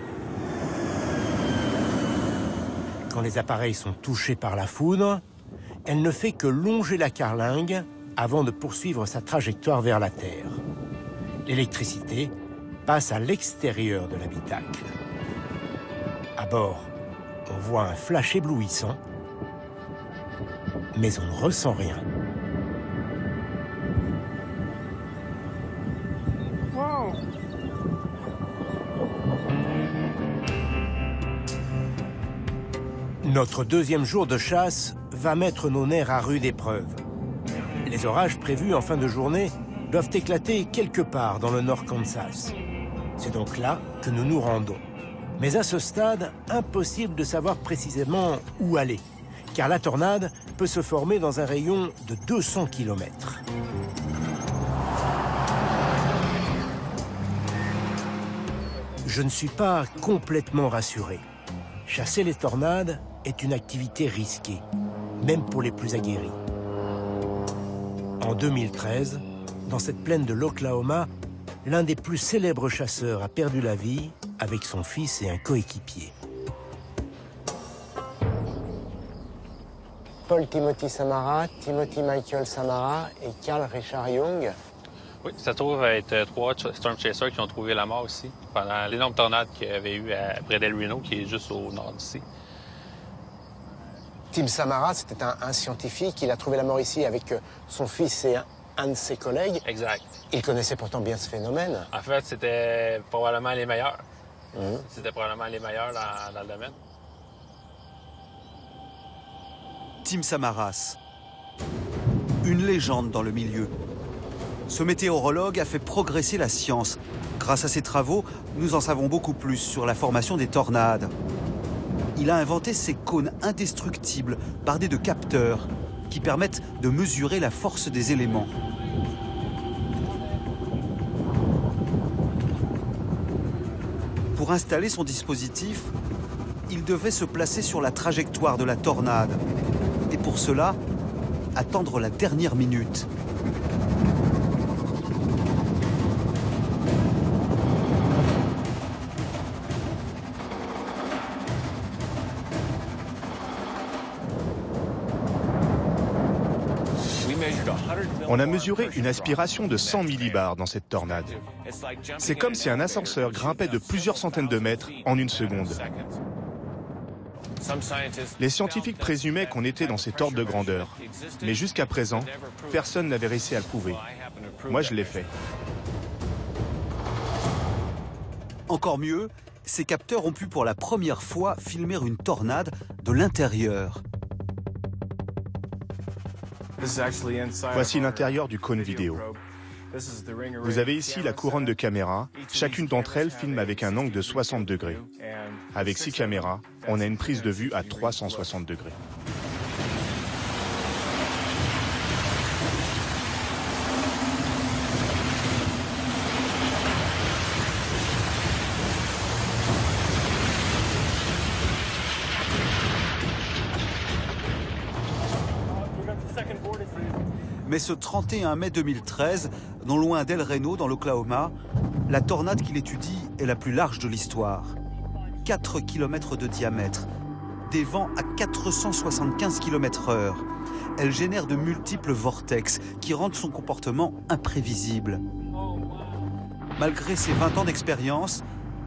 Quand les appareils sont touchés par la foudre, elle ne fait que longer la carlingue avant de poursuivre sa trajectoire vers la Terre. L'électricité passe à l'extérieur de l'habitacle. À bord, on voit un flash éblouissant, mais on ne ressent rien. Wow. Notre deuxième jour de chasse va mettre nos nerfs à rude épreuve. Les orages prévus en fin de journée doivent éclater quelque part dans le nord Kansas. C'est donc là que nous nous rendons. Mais à ce stade, impossible de savoir précisément où aller, car la tornade peut se former dans un rayon de 200 km. Je ne suis pas complètement rassuré. Chasser les tornades est une activité risquée, même pour les plus aguerris. En 2013, dans cette plaine de l'Oklahoma, l'un des plus célèbres chasseurs a perdu la vie avec son fils et un coéquipier. Paul Timothy Samara, Timothy Michael Samara et Carl Richard Young. Oui, ça trouve être 3 Storm Chasers qui ont trouvé la mort ici pendant l'énorme tornade qu'il y avait eu près d'El Reno, qui est juste au nord d'ici. Tim Samaras, c'était un scientifique. Il a trouvé la mort ici avec son fils et un de ses collègues. Exact. Il connaissait pourtant bien ce phénomène. En fait, c'était probablement les meilleurs. C'était probablement les meilleurs dans le domaine. Tim Samaras, une légende dans le milieu. Ce météorologue a fait progresser la science. Grâce à ses travaux, nous en savons beaucoup plus sur la formation des tornades. Il a inventé ces cônes indestructibles bardés de capteurs qui permettent de mesurer la force des éléments. Pour installer son dispositif, il devait se placer sur la trajectoire de la tornade. Et pour cela, attendre la dernière minute. On a mesuré une aspiration de 100 millibars dans cette tornade. C'est comme si un ascenseur grimpait de plusieurs centaines de mètres en une seconde. Les scientifiques présumaient qu'on était dans cet ordre de grandeur. Mais jusqu'à présent, personne n'avait réussi à le prouver. Moi, je l'ai fait. Encore mieux, ces capteurs ont pu pour la première fois filmer une tornade de l'intérieur. Voici l'intérieur du cône vidéo. Vous avez ici la couronne de caméras. Chacune d'entre elles filme avec un angle de 60 degrés. Avec 6 caméras, on a une prise de vue à 360 degrés. Mais ce 31 mai 2013, non loin d'El Reno, dans l'Oklahoma, la tornade qu'il étudie est la plus large de l'histoire. 4 km de diamètre, des vents à 475 km/h. Elle génère de multiples vortex qui rendent son comportement imprévisible. Malgré ses 20 ans d'expérience,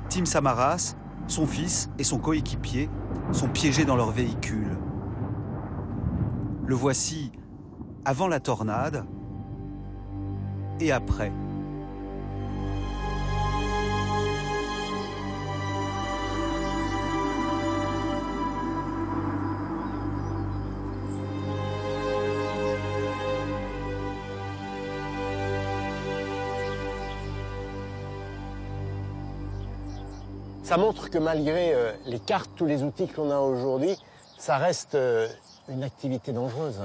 Tim Samaras, son fils et son coéquipier sont piégés dans leur véhicule. Le voici avant la tornade et après. Ça montre que malgré les cartes, tous les outils que l'on a aujourd'hui, ça reste une activité dangereuse.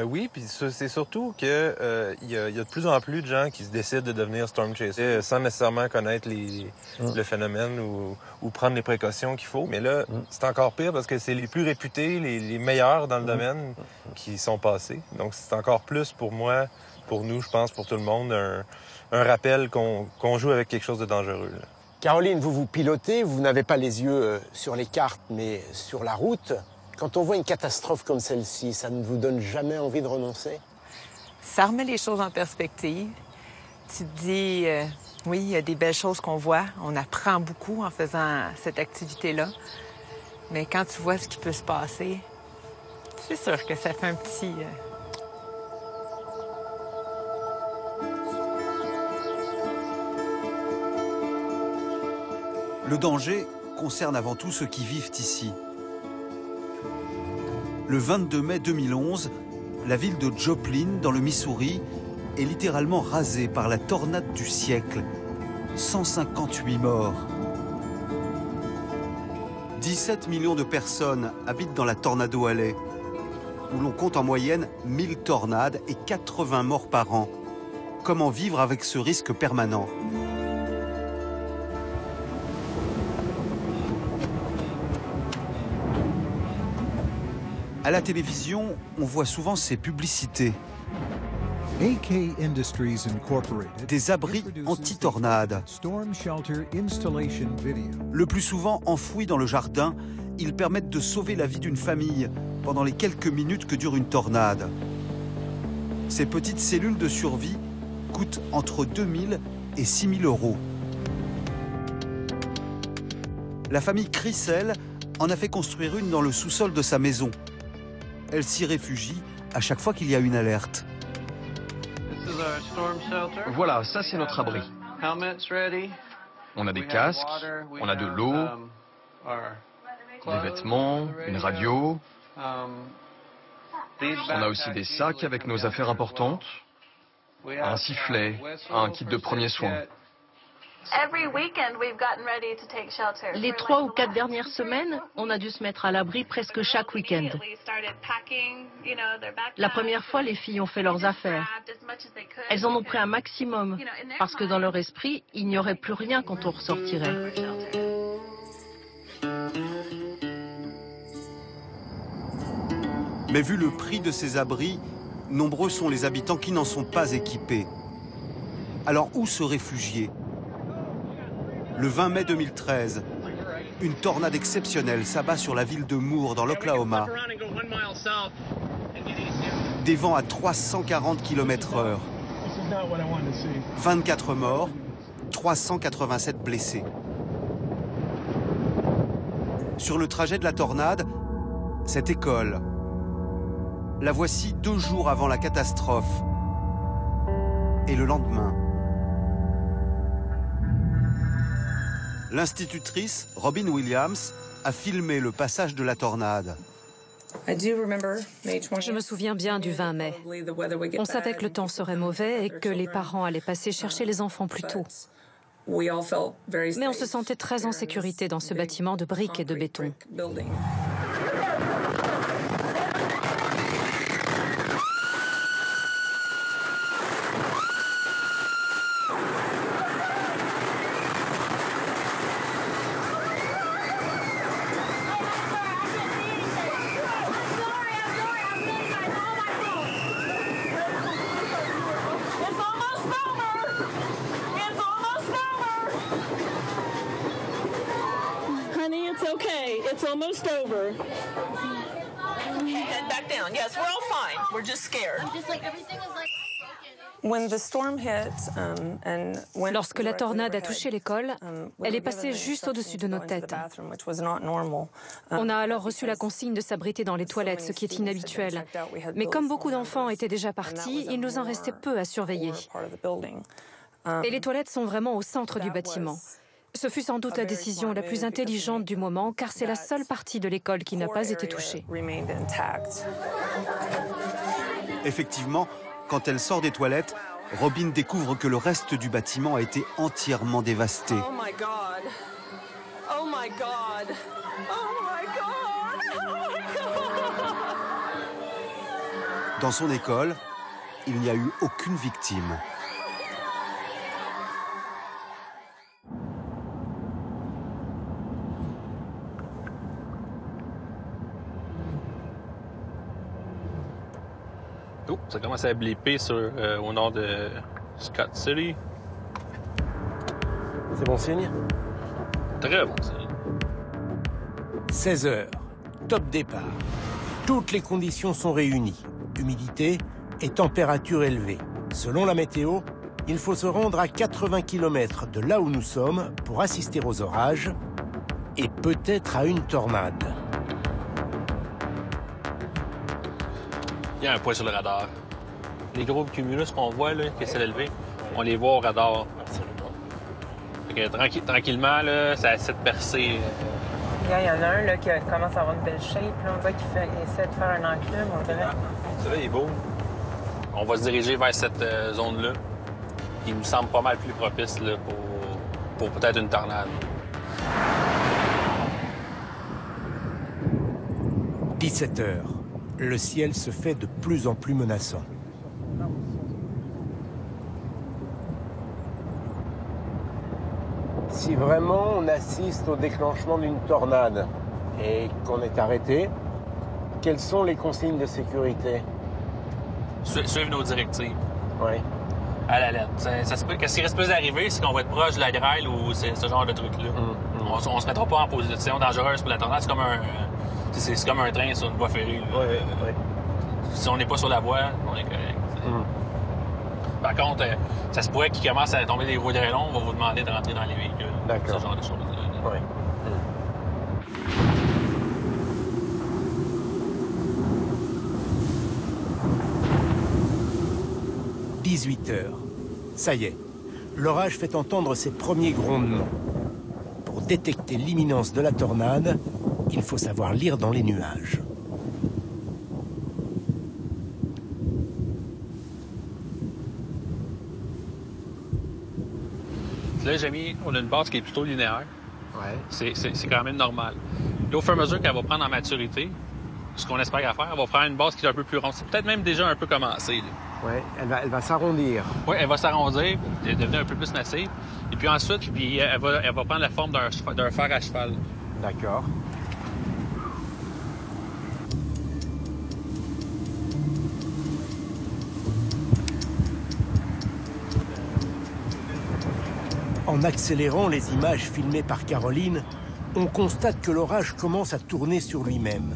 Oui, puis c'est surtout qu'il y a de plus en plus de gens qui se décident de devenir storm chaser sans nécessairement connaître le phénomène ou prendre les précautions qu'il faut. Mais là, c'est encore pire parce que c'est les plus réputés, les meilleurs dans le domaine qui sont passés. Donc c'est encore plus pour moi, pour nous, je pense, pour tout le monde, un rappel qu'on joue avec quelque chose de dangereux. Là. Caroline, vous pilotez, vous n'avez pas les yeux sur les cartes, mais sur la route. Quand on voit une catastrophe comme celle-ci, ça ne vous donne jamais envie de renoncer? Ça remet les choses en perspective. Tu te dis, oui, il y a des belles choses qu'on voit. On apprend beaucoup en faisant cette activité-là. Mais quand tu vois ce qui peut se passer, c'est sûr que ça fait un petit... Le danger concerne avant tout ceux qui vivent ici. Le 22 mai 2011, la ville de Joplin, dans le Missouri, est littéralement rasée par la tornade du siècle. 158 morts. 17 millions de personnes habitent dans la Tornado Alley, où l'on compte en moyenne 1000 tornades et 80 morts par an. Comment vivre avec ce risque permanent ? À la télévision, on voit souvent ces publicités. AK Industries Incorporated, des abris anti-tornades. Le plus souvent enfouis dans le jardin, ils permettent de sauver la vie d'une famille pendant les quelques minutes que dure une tornade. Ces petites cellules de survie coûtent entre 2 000 et 6 000 euros. La famille Crissel en a fait construire une dans le sous-sol de sa maison. elles s'y réfugient à chaque fois qu'il y a une alerte. Voilà, ça c'est notre abri. On a des casques, on a de l'eau, des vêtements, une radio. On a aussi des sacs avec nos affaires importantes, un sifflet, un kit de premiers soins. Les 3 ou 4 dernières semaines, on a dû se mettre à l'abri presque chaque week-end. La première fois, les filles ont fait leurs affaires. Elles en ont pris un maximum, parce que dans leur esprit, il n'y aurait plus rien quand on ressortirait. Mais vu le prix de ces abris, nombreux sont les habitants qui n'en sont pas équipés. Alors où se réfugier ? Le 20 mai 2013, une tornade exceptionnelle s'abat sur la ville de Moore, dans l'Oklahoma. Des vents à 340 km/h. 24 morts, 387 blessés. Sur le trajet de la tornade, cette école. La voici 2 jours avant la catastrophe. Et le lendemain, l'institutrice, Robin Williams, a filmé le passage de la tornade. Je me souviens bien du 20 mai. On savait que le temps serait mauvais et que les parents allaient passer chercher les enfants plus tôt. Mais on se sentait très en sécurité dans ce bâtiment de briques et de béton. It's almost over. Head back down. Yes, we're all fine. We're just scared. Lorsque la tornade a touché l'école, elle est passée juste au-dessus de nos têtes. On a alors reçu la consigne de s'abriter dans les toilettes, ce qui est inhabituel. Mais comme beaucoup d'enfants étaient déjà partis, il nous en restait peu à surveiller. Et les toilettes sont vraiment au centre du bâtiment. Ce fut sans doute la décision la plus intelligente du moment, car c'est la seule partie de l'école qui n'a pas été touchée. Effectivement, quand elle sort des toilettes, Robin découvre que le reste du bâtiment a été entièrement dévasté. Oh my God. Oh my God. Oh my God. Oh my God. Dans son école, il n'y a eu aucune victime. Oh, ça commence à blipper au nord de Scott City. C'est bon signe? Très bon signe. 16 heures, top départ. Toutes les conditions sont réunies. Humidité et température élevée. Selon la météo, il faut se rendre à 80 km de là où nous sommes pour assister aux orages et peut-être à une tornade. Il y a un point sur le radar. Les gros cumulus qu'on voit, là, qui essaient d'élever, on les voit au radar. Fait que, tranquillement, là, ça essaie de percer. Il y en a un là, qui commence à avoir une belle shape. Là. On voit qu'il essaie de faire un enclume, on dirait. Celui-là, il est beau. On va se diriger vers cette zone-là, qui nous semble pas mal plus propice là, pour peut-être une tornade. 17 heures. Le ciel se fait de plus en plus menaçant. Si vraiment on assiste au déclenchement d'une tornade et qu'on est arrêté, quelles sont les consignes de sécurité? Suivre nos directives. Oui. À la lettre. Qu'est-ce qui risque plus d'arriver, c'est qu'on va être proche de la grêle ou ce genre de truc-là. On se mettra pas en position dangereuse pour la tornade. C'est comme un train sur une voie ferrée. Oui. Si on n'est pas sur la voie, on est correct. Par contre, ça se pourrait qu'il commence à tomber des vaudrelons, on va vous demander de rentrer dans les véhicules. D'accord. Ce genre de choses. 18 heures. Ça y est, l'orage fait entendre ses premiers grondements. Pour détecter l'imminence de la tornade, il faut savoir lire dans les nuages. Là, Jamie, on a une base qui est plutôt linéaire. Ouais. C'est quand même normal. Là, au fur et à mesure qu'elle va prendre en maturité, ce qu'on espère qu'elle va faire, elle va prendre une base qui est un peu plus ronde. C'est peut-être même déjà un peu commencé. Oui, elle va s'arrondir. Oui, elle va s'arrondir, elle va devenir un peu plus massive. Et puis ensuite, elle va prendre la forme d'un fer à cheval. D'accord. En accélérant les images filmées par Caroline, on constate que l'orage commence à tourner sur lui-même.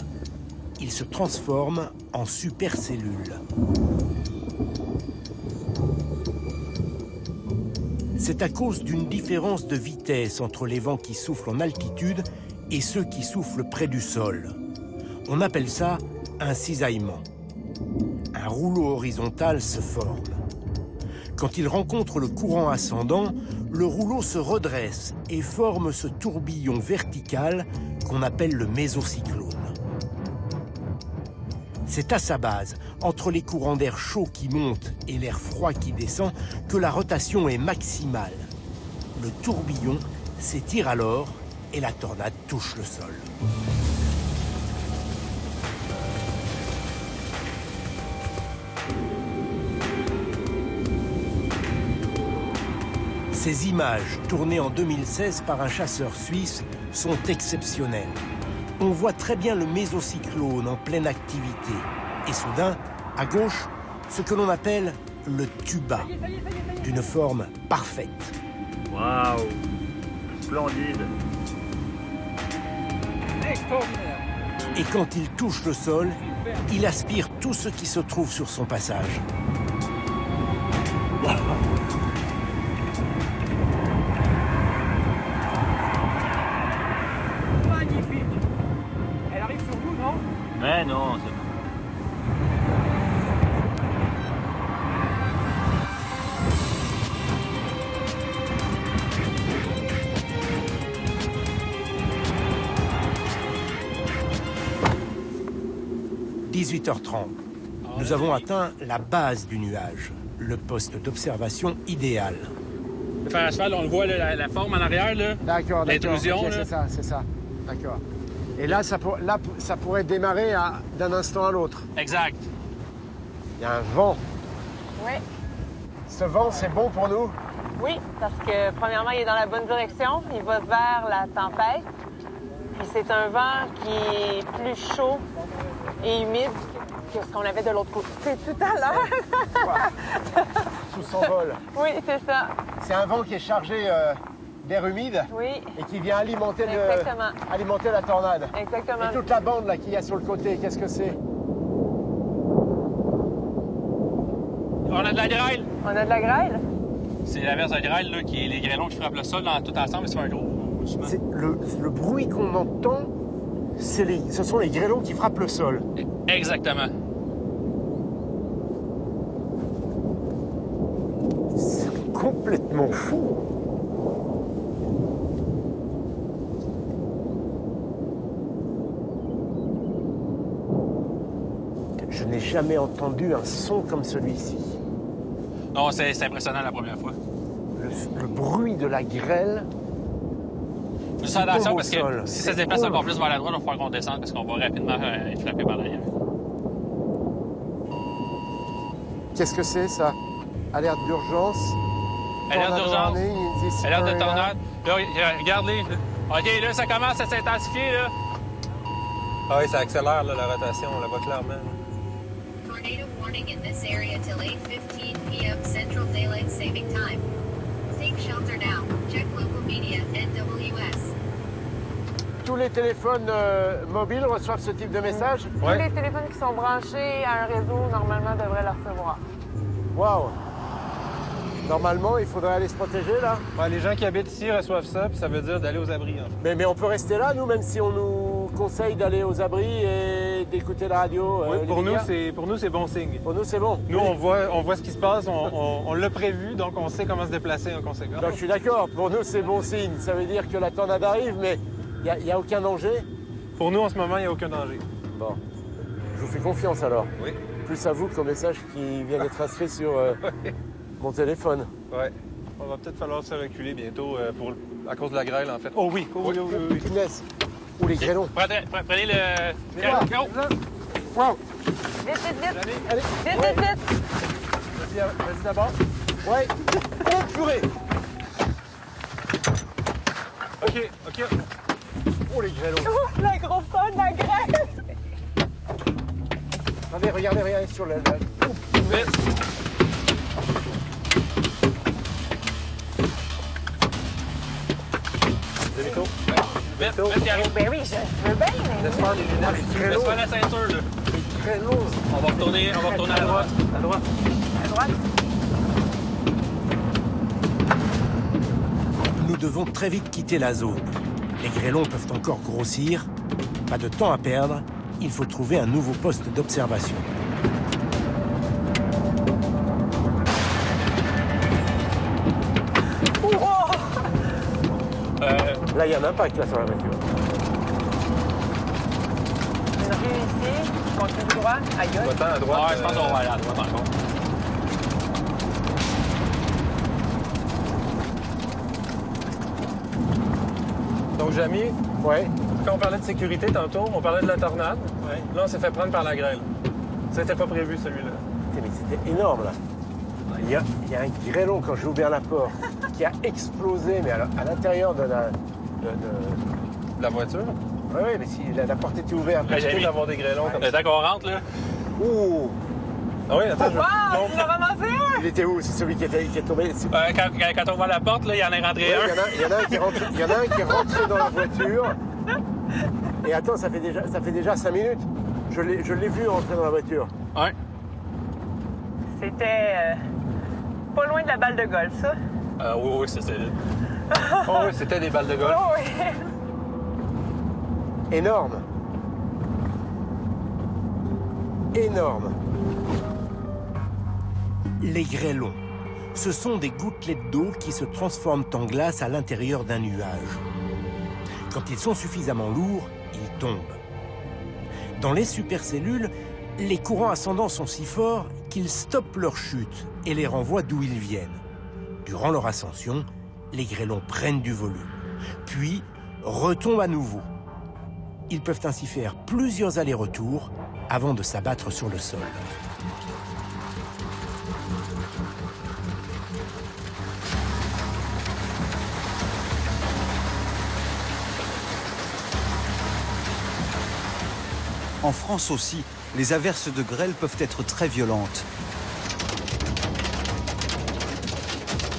Il se transforme en supercellule. C'est à cause d'une différence de vitesse entre les vents qui soufflent en altitude et ceux qui soufflent près du sol. On appelle ça un cisaillement. Un rouleau horizontal se forme. Quand il rencontre le courant ascendant, le rouleau se redresse et forme ce tourbillon vertical qu'on appelle le mésocyclone. C'est à sa base, entre les courants d'air chaud qui montent et l'air froid qui descend, que la rotation est maximale. Le tourbillon s'étire alors et la tornade touche le sol. Ces images, tournées en 2016 par un chasseur suisse, sont exceptionnelles. On voit très bien le mésocyclone en pleine activité. Et soudain, à gauche, ce que l'on appelle le tuba, d'une forme parfaite. Waouh! Splendide! Extraordinaire! Et quand il touche le sol, il aspire tout ce qui se trouve sur son passage. Magnifique! Elle arrive sur nous, non? Mais non, c'est bon. « 18h30. Nous avons atteint la base du nuage, le poste d'observation idéal. Le fer à cheval, on le voit, là, la forme en arrière, là. D'accord, l'intrusion. Okay, c'est ça. D'accord. Et là, ça pourrait démarrer d'un instant à l'autre. Exact. Il y a un vent. Oui. Ce vent, c'est bon pour nous? Oui, parce que premièrement, il est dans la bonne direction. Il va vers la tempête. Puis c'est un vent qui est plus chaud et humide que ce qu'on avait de l'autre côté tout à l'heure. Tout s'envole. Oui, c'est ça. C'est un vent qui est chargé d'air humide. Oui. Et qui vient alimenter la tornade. Exactement. Et toute la bande là qu'il y a sur le côté, qu'est-ce que c'est? On a de la grêle. On a de la grêle? C'est l'inverse de la grêle, là, qui est les grêlons qui frappent le sol tout ensemble, c'est un gros. Le bruit qu'on entend, ce sont les grêlons qui frappent le sol. Exactement. C'est complètement fou. Je n'ai jamais entendu un son comme celui-ci. Non, c'est impressionnant la première fois. Le bruit de la grêle. Faut faire attention parce que si ça se déplace encore plus vers la droite, il va falloir qu'on descende parce qu'on va rapidement être frappé par l'arrière. Qu'est-ce que c'est, ça? Alerte d'urgence. Alerte d'urgence. Alerte de tornade. Là, regarde-les. OK, là, ça commence à s'intensifier, là. Ah oui, ça accélère, là, la rotation, on la voit clairement. Tornado warning in this area till 8:15 p.m. Central Daylight Saving Time. Take shelter now. Check local media, NWS. Tous les téléphones mobiles reçoivent ce type de message? Tous les téléphones qui sont branchés à un réseau, normalement, devraient le recevoir. Wow! Normalement, il faudrait aller se protéger, là? Ouais, les gens qui habitent ici reçoivent ça, puis ça veut dire d'aller aux abris. Hein. Mais on peut rester là, nous, même si on nous conseille d'aller aux abris et d'écouter la radio? Oui, pour nous, c'est bon signe. Pour nous, c'est bon. Nous, on voit ce qui se passe, on l'a prévu, donc on sait comment se déplacer en conséquence. Donc, je suis d'accord. Pour nous, c'est bon signe. Ça veut dire que la tornade arrive, mais il n'y a aucun danger? Pour nous, en ce moment, il n'y a aucun danger. Bon. Je vous fais confiance alors. Oui. Plus à vous qu'au message qui vient d'être inscrit sur mon téléphone. Oui. On va peut-être falloir se reculer bientôt à cause de la grêle, en fait. Oh oui, oui. Punaise. Ou les grêlons. Prenez le... Wow. Vite. Allez. Vite. Vas-y d'abord. Ouais. Oh, purée. OK. Oh, les grêlons. Oh, l'agrophone, la grêle. Attendez, regardez sur le... Oh, punaise. Vite, Caro. Ben oui, je veux bien, mais... Laisse faire les lunettes. Laisse faire la ceinture, là. Les grêlons. On va retourner à droite. À droite. Nous devons très vite quitter la zone. Les grêlons peuvent encore grossir. Pas de temps à perdre. Il faut trouver un nouveau poste d'observation. Là, il y a un impact là, sur la voiture. Une rue ici, je continue droit, à gauche. À droite. Ouais, je pense qu'on va aller à droite encore. Donc, Jamy, ouais. Quand on parlait de sécurité tantôt, on parlait de la tornade. Ouais. Là, on s'est fait prendre par la grêle. C'était pas prévu, celui-là. Mais c'était énorme, là. Il y a un grêlon, quand j'ai ouvert la porte, qui a explosé, mais à l'intérieur de la voiture? Oui, mais si la porte était ouverte. J'ai envie d'avoir des grêlons comme ça. Attends qu'on rentre, là. Ouh! Ah oui, attends, Wow, tu l'as ramassé un! Il était où? C'est celui qui est tombé? Quand on voit la porte, là, il y en est rentré un. Il y en a un qui est rentré dans la voiture. Et attends, ça fait déjà 5 minutes. Je l'ai vu rentrer dans la voiture. Ouais. C'était pas loin de la balle de golf, ça. Oui, c'était... Oh oui, c'était des balles de golf. Oh, oui. Énorme. Énorme. Les grêlons. Ce sont des gouttelettes d'eau qui se transforment en glace à l'intérieur d'un nuage. Quand ils sont suffisamment lourds, ils tombent. Dans les supercellules, les courants ascendants sont si forts qu'ils stoppent leur chute et les renvoient d'où ils viennent. Durant leur ascension, les grêlons prennent du volume, puis retombent à nouveau. Ils peuvent ainsi faire plusieurs allers-retours avant de s'abattre sur le sol. En France aussi, les averses de grêle peuvent être très violentes.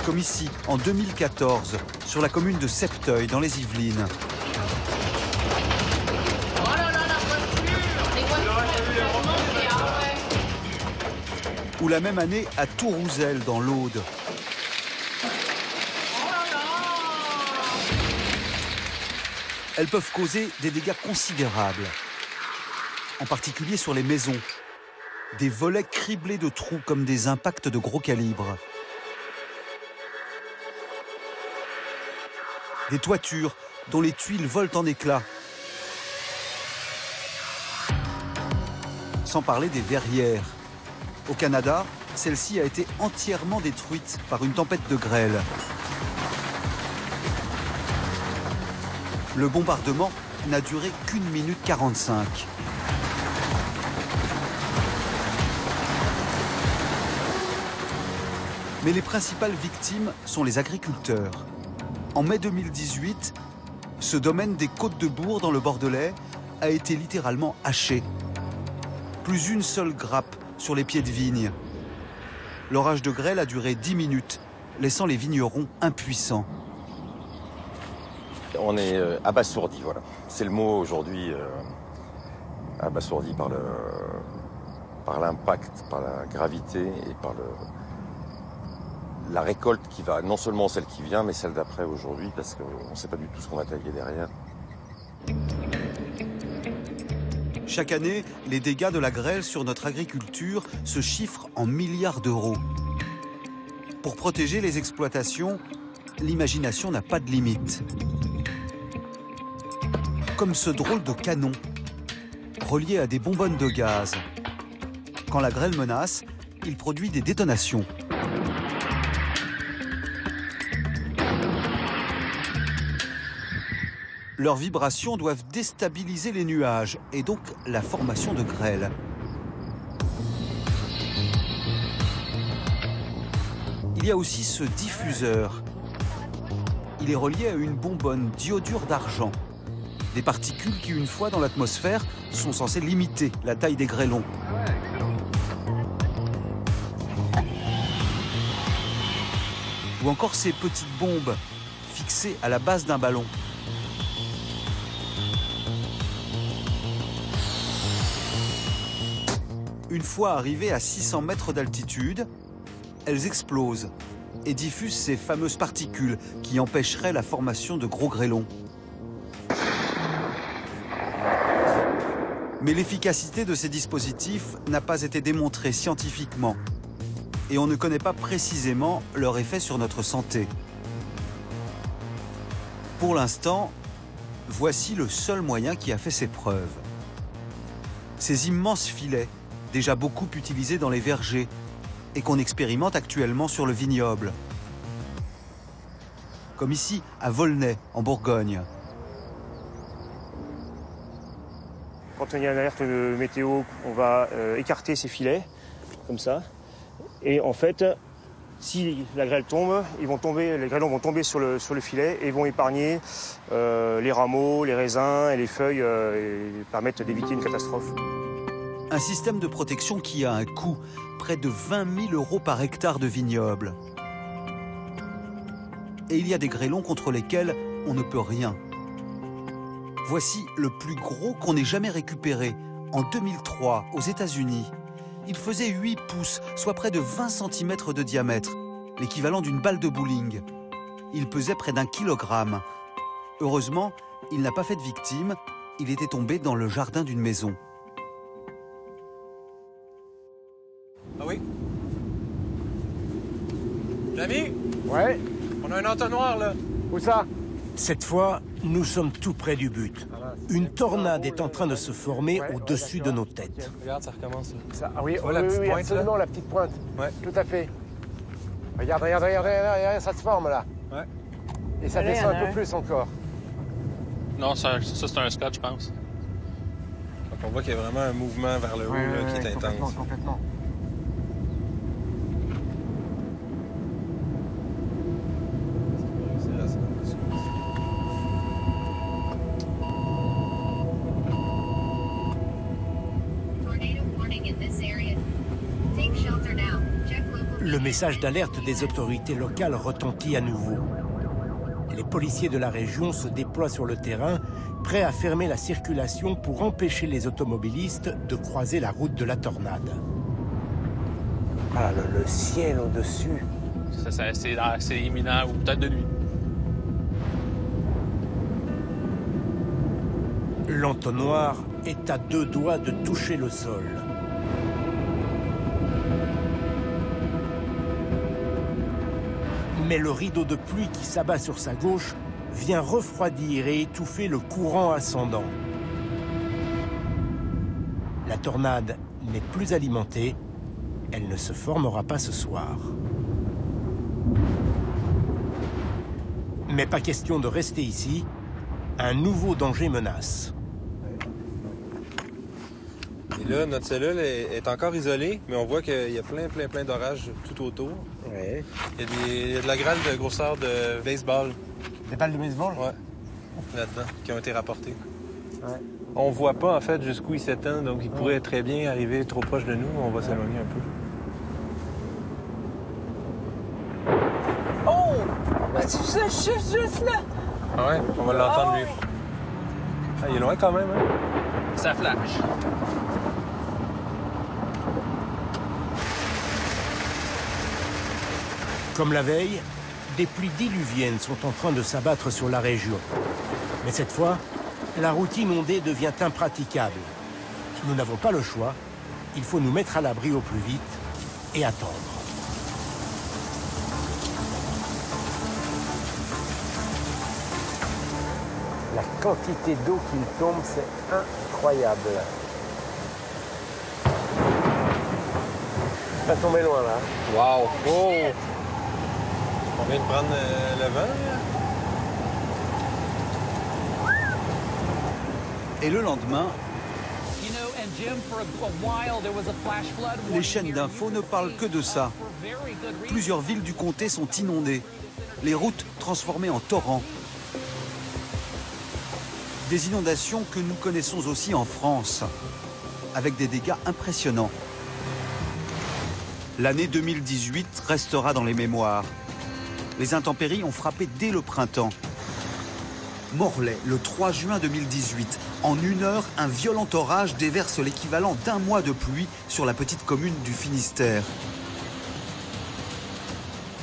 Comme ici, en 2014, sur la commune de Septeuil, dans les Yvelines. Ou la même année à Tourouzel, dans l'Aude. Elles peuvent causer des dégâts considérables, en particulier sur les maisons. Des volets criblés de trous comme des impacts de gros calibre. Des toitures dont les tuiles volent en éclats. Sans parler des verrières. Au Canada, celle-ci a été entièrement détruite par une tempête de grêle. Le bombardement n'a duré qu'1 minute 45. Mais les principales victimes sont les agriculteurs. En mai 2018, ce domaine des Côtes-de-Bourg dans le Bordelais a été littéralement haché. Plus une seule grappe sur les pieds de vigne. L'orage de grêle a duré 10 minutes, laissant les vignerons impuissants. On est abasourdi, voilà. C'est le mot aujourd'hui, abasourdi par l'impact, par la gravité et par la récolte qui va, non seulement celle qui vient, mais celle d'après aujourd'hui, parce qu'on ne sait pas du tout ce qu'on va tailler derrière. Chaque année, les dégâts de la grêle sur notre agriculture se chiffrent en milliards d'euros. Pour protéger les exploitations, l'imagination n'a pas de limite. Comme ce drôle de canon, relié à des bonbonnes de gaz. Quand la grêle menace, il produit des détonations. Leurs vibrations doivent déstabiliser les nuages et donc la formation de grêle. Il y a aussi ce diffuseur. Il est relié à une bonbonne d'iodure d'argent. Des particules qui, une fois dans l'atmosphère, sont censées limiter la taille des grêlons. Ou encore ces petites bombes fixées à la base d'un ballon. Une fois arrivées à 600 mètres d'altitude, elles explosent et diffusent ces fameuses particules qui empêcheraient la formation de gros grêlons. Mais l'efficacité de ces dispositifs n'a pas été démontrée scientifiquement et on ne connaît pas précisément leur effet sur notre santé. Pour l'instant, voici le seul moyen qui a fait ses preuves. Ces immenses filets, déjà beaucoup utilisés dans les vergers et qu'on expérimente actuellement sur le vignoble. Comme ici, à Volnay, en Bourgogne. Quand il y a une alerte météo, on va écarter ces filets, comme ça. Et en fait, si la grêle tombe, les grêlons vont tomber sur le filet et vont épargner les rameaux, les raisins et les feuilles et permettre d'éviter une catastrophe. Un système de protection qui a un coût, près de 20 000 € par hectare de vignoble. Et il y a des grêlons contre lesquels on ne peut rien. Voici le plus gros qu'on ait jamais récupéré, en 2003, aux États-Unis. Il faisait 8 pouces, soit près de 20 cm de diamètre, l'équivalent d'une balle de bowling. Il pesait près d'1 kilogramme. Heureusement, il n'a pas fait de victime, il était tombé dans le jardin d'une maison. Ah oui? L'ami? Ouais? On a un entonnoir, là. Où ça? Cette fois, nous sommes tout près du but. Une tornade est en train de se former au-dessus de nos têtes. Regarde, ça recommence. Là. Ah oui, la petite pointe, absolument, là? la petite pointe. Ouais. Tout à fait. Regarde, ça se forme là. Ouais. Et ça descend un peu plus encore. Non, ça c'est un scotch, je pense. Donc on voit qu'il y a vraiment un mouvement vers le haut là, qui est intense. Complètement. Le message d'alerte des autorités locales retentit à nouveau. Les policiers de la région se déploient sur le terrain, prêts à fermer la circulation pour empêcher les automobilistes de croiser la route de la tornade. Ah, le ciel au-dessus. C'est imminent, ou peut-être de nuit. L'entonnoir est à 2 doigts de toucher le sol. Mais le rideau de pluie qui s'abat sur sa gauche vient refroidir et étouffer le courant ascendant. La tornade n'est plus alimentée, elle ne se formera pas ce soir. Mais pas question de rester ici, un nouveau danger menace. Et là, notre cellule est encore isolée, mais on voit qu'il y a plein d'orages tout autour. Ouais. Il y a de la grêle de grosseur de baseball. Des balles de baseball? Ouais. Là-dedans, qui ont été rapportées. Ouais. On voit pas, en fait, jusqu'où il s'étend, donc il pourrait très bien arriver trop proche de nous. On va s'éloigner un peu. Oh! Je suis juste là! Ah ouais? On va l'entendre, lui. Ah, il est loin quand même, hein? Ça flash. Comme la veille, des pluies diluviennes sont en train de s'abattre sur la région. Mais cette fois, la route inondée devient impraticable. nous n'avons pas le choix. Il faut nous mettre à l'abri au plus vite et attendre. La quantité d'eau qui tombe, c'est incroyable. Pas tombé loin là. Wow! Oh. On vient de prendre le vent, là. Et le lendemain, les chaînes d'infos ne parlent que de ça. Plusieurs villes du comté sont inondées, les routes transformées en torrents. Des inondations que nous connaissons aussi en France, avec des dégâts impressionnants. L'année 2018 restera dans les mémoires. Les intempéries ont frappé dès le printemps. Morlaix, le 3 juin 2018. En 1 heure, un violent orage déverse l'équivalent d'1 mois de pluie sur la petite commune du Finistère.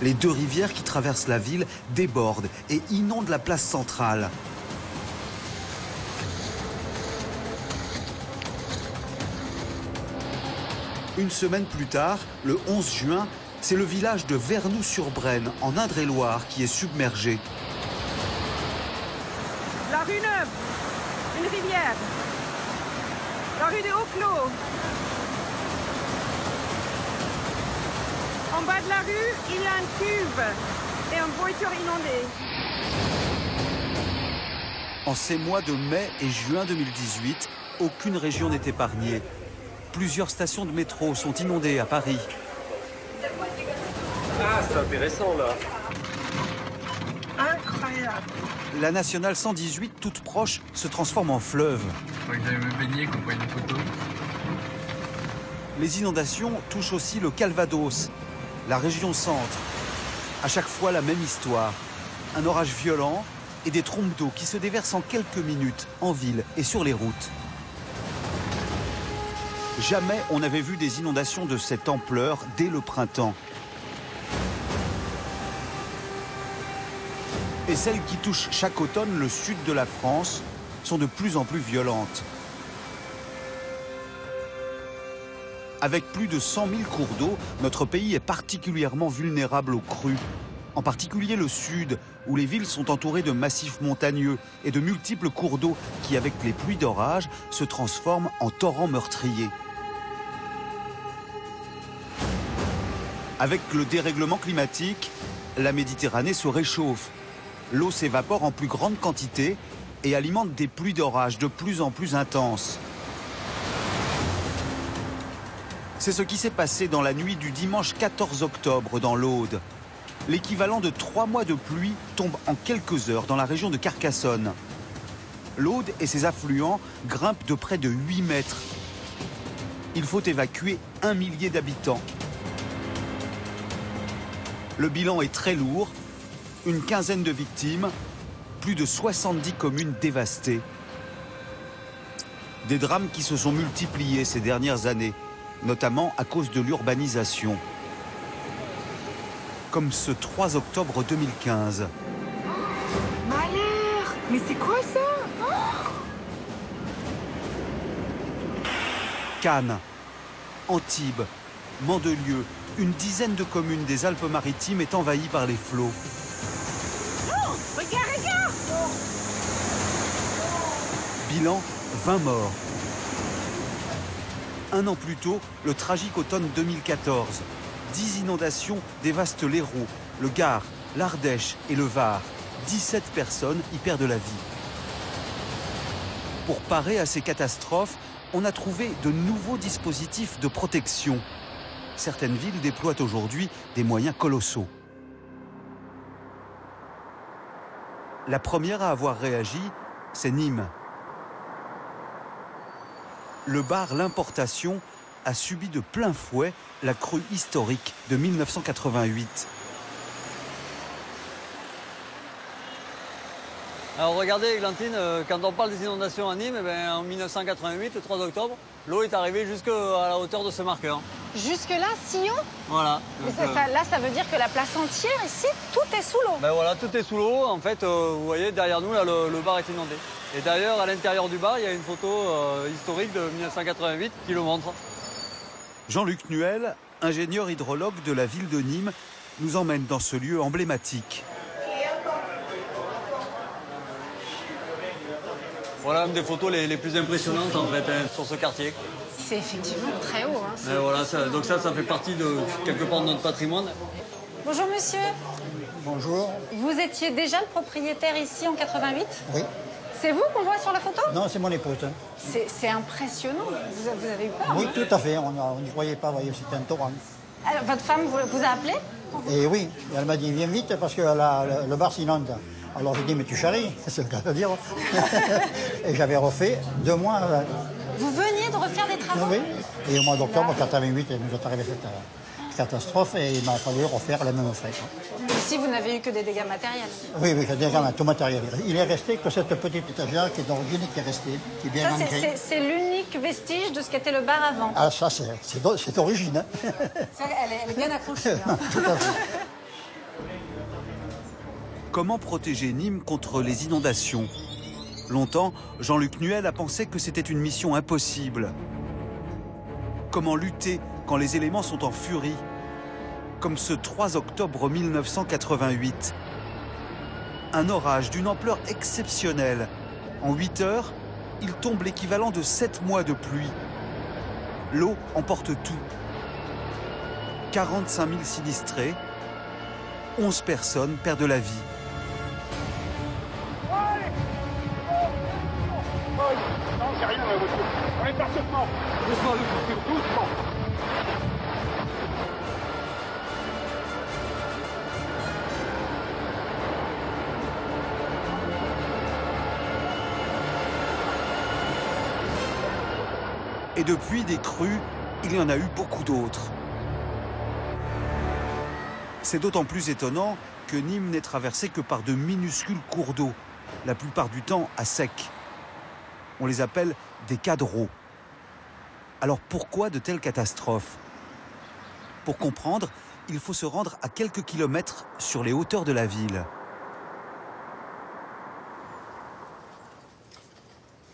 Les 2 rivières qui traversent la ville débordent et inondent la place centrale. Une semaine plus tard, le 11 juin, c'est le village de Vernoux-sur-Brenne, en Indre-et-Loire, qui est submergé. La rue Neuve, une rivière. La rue des Hauts-Clos. En bas de la rue, il y a une cuve et une voiture inondée. En ces mois de mai et juin 2018, aucune région n'est épargnée. Plusieurs stations de métro sont inondées à Paris. Ah, c'est intéressant, là. Incroyable. La nationale 118, toute proche, se transforme en fleuve. Faut que j'aille me baigner, qu'on prenne une photo. Les inondations touchent aussi le Calvados, la région centre. À chaque fois, la même histoire. Un orage violent et des trompes d'eau qui se déversent en quelques minutes en ville et sur les routes. Jamais on n'avait vu des inondations de cette ampleur dès le printemps. Et celles qui touchent chaque automne le sud de la France sont de plus en plus violentes. Avec plus de 100 000 cours d'eau, notre pays est particulièrement vulnérable aux crues. En particulier le sud, où les villes sont entourées de massifs montagneux et de multiples cours d'eau qui, avec les pluies d'orage, se transforment en torrents meurtriers. Avec le dérèglement climatique, la Méditerranée se réchauffe. L'eau s'évapore en plus grande quantité et alimente des pluies d'orage de plus en plus intenses. C'est ce qui s'est passé dans la nuit du dimanche 14 octobre dans l'Aude. L'équivalent de 3 mois de pluie tombe en quelques heures dans la région de Carcassonne. L'Aude et ses affluents grimpent de près de 8 mètres. Il faut évacuer 1 millier d'habitants. Le bilan est très lourd, une quinzaine de victimes, plus de 70 communes dévastées. Des drames qui se sont multipliés ces dernières années, notamment à cause de l'urbanisation. Comme ce 3 octobre 2015. Malheur! Mais c'est quoi ça? Cannes, Antibes, Mandelieu, une dizaine de communes des Alpes-Maritimes est envahie par les flots. Oh, regarde! Bilan, 20 morts. Un an plus tôt, le tragique automne 2014. 10 inondations dévastent l'Hérault, le Gard, l'Ardèche et le Var. 17 personnes y perdent la vie. Pour parer à ces catastrophes, on a trouvé de nouveaux dispositifs de protection. Certaines villes déploient aujourd'hui des moyens colossaux. La première à avoir réagi, c'est Nîmes. Le bar L'Importation a subi de plein fouet la crue historique de 1988. Alors regardez, Églantine, quand on parle des inondations à Nîmes, eh ben, en 1988, le 3 octobre, l'eau est arrivée jusqu'à la hauteur de ce marqueur. Jusque-là, Sillon? Voilà. Mais là, ça veut dire que la place entière, ici, tout est sous l'eau. Ben voilà, tout est sous l'eau. En fait, vous voyez, derrière nous, là, le bar est inondé. Et d'ailleurs, à l'intérieur du bar, il y a une photo historique de 1988 qui le montre. Jean-Luc Nuel, ingénieur hydrologue de la ville de Nîmes, nous emmène dans ce lieu emblématique. Voilà une des photos les plus impressionnantes en fait sur ce quartier. C'est effectivement très haut. Hein, et voilà, donc ça fait partie de quelque part de notre patrimoine. Bonjour monsieur. Bonjour. Vous étiez déjà le propriétaire ici en 88? Oui. C'est vous qu'on voit sur la photo? Non, c'est mon épouse. C'est impressionnant. Vous avez eu peur? Oui, tout à fait. On n'y croyait pas, voyez, c'était un torrent. Alors, votre femme vous a appelé? Et oui, elle m'a dit viens vite parce que le bar s'inonde. Alors j'ai dit mais tu charries, c'est le cas de dire. Et j'avais refait 2 mois. Vous veniez de refaire des travaux? Oui. Et au mois d'octobre 88, il nous est arrivé cette catastrophe et il m'a fallu refaire les mêmes frais. Ici, vous n'avez eu que des dégâts matériels? Oui, des dégâts tout matériel. Il est resté que cette petite étagère qui est d'origine qui est restée, qui est bien ancrée. C'est l'unique vestige de ce qu'était le bar avant. Ah ça, c'est d'origine. Hein. Elle est bien accrochée. Hein. Tout à fait. Comment protéger Nîmes contre les inondations? Longtemps, Jean-Luc Nuel a pensé que c'était une mission impossible. Comment lutter quand les éléments sont en furie? Comme ce 3 octobre 1988. Un orage d'une ampleur exceptionnelle. En 8 heures, il tombe l'équivalent de 7 mois de pluie. L'eau emporte tout. 45 000 sinistrés, 11 personnes perdent la vie. Non, j'ai rien dans la voiture. On est parfaitement. Doucement, doucement. Et depuis des crues, il y en a eu beaucoup d'autres. C'est d'autant plus étonnant que Nîmes n'est traversée que par de minuscules cours d'eau, la plupart du temps à sec. On les appelle des cadreaux. Alors pourquoi de telles catastrophes? Pour comprendre, il faut se rendre à quelques kilomètres sur les hauteurs de la ville.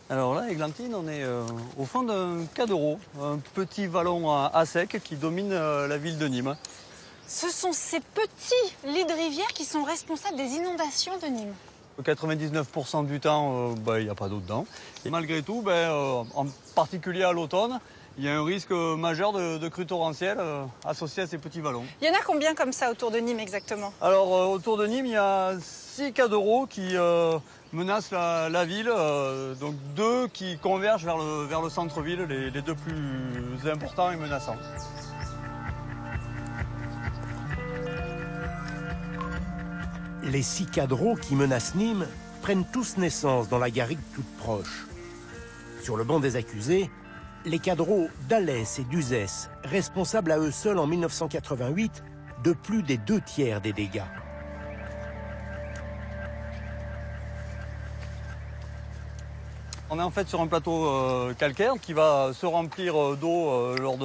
Alors là, Églantine, on est au fond d'un cadreau, un petit vallon à sec qui domine la ville de Nîmes. Ce sont ces petits lits de rivière qui sont responsables des inondations de Nîmes. 99% du temps, il n'y a pas d'eau dedans. Et malgré tout, en particulier à l'automne, il y a un risque majeur de crues torrentielles associé à ces petits vallons. Il y en a combien comme ça autour de Nîmes exactement? Alors autour de Nîmes, il y a 6 cadreaux qui menacent la ville, donc 2 qui convergent vers le centre-ville, les 2 plus importants et menaçants. Les 6 cadreaux qui menacent Nîmes prennent tous naissance dans la garrigue toute proche. Sur le banc des accusés, les cadreaux d'Alès et d'Uzès, responsables à eux seuls en 1988 de plus des 2 tiers des dégâts. On est en fait sur un plateau calcaire qui va se remplir d'eau lors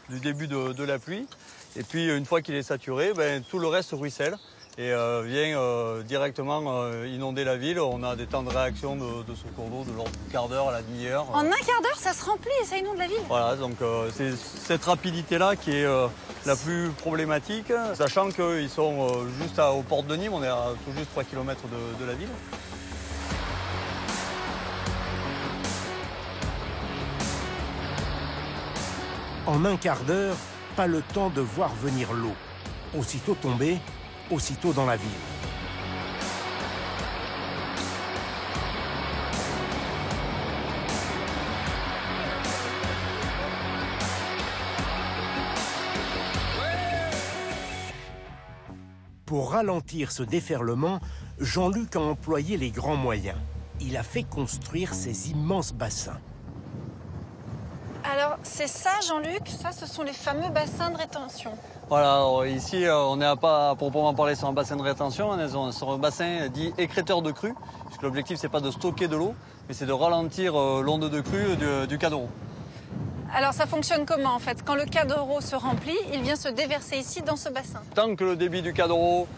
du début de la pluie. Et puis une fois qu'il est saturé, tout le reste ruisselle et vient directement inonder la ville. On a des temps de réaction de ce cours d'eau de l'ordre du quart d'heure à la demi-heure. En un quart d'heure, ça se remplit et ça inonde la ville? Voilà, donc c'est cette rapidité-là qui est la plus problématique, sachant qu'ils sont juste aux portes de Nîmes, on est à tout juste 3 km de la ville. En un quart d'heure, pas le temps de voir venir l'eau. Aussitôt tombée, aussitôt dans la ville. Pour ralentir ce déferlement, Jean-Luc a employé les grands moyens. Il a fait construire ces immenses bassins. Alors, c'est ça, Jean-Luc, ça, ce sont les fameux bassins de rétention. Voilà, alors ici, on n'est pas à proprement parler sur un bassin de rétention, on est sur un bassin dit écrêteur de crue, puisque l'objectif, c'est pas de stocker de l'eau, mais c'est de ralentir l'onde de crue du Cadorreau. Alors, ça fonctionne comment, en fait? Quand le Cadorreau se remplit, il vient se déverser ici, dans ce bassin. Tant que le débit du Cadorreau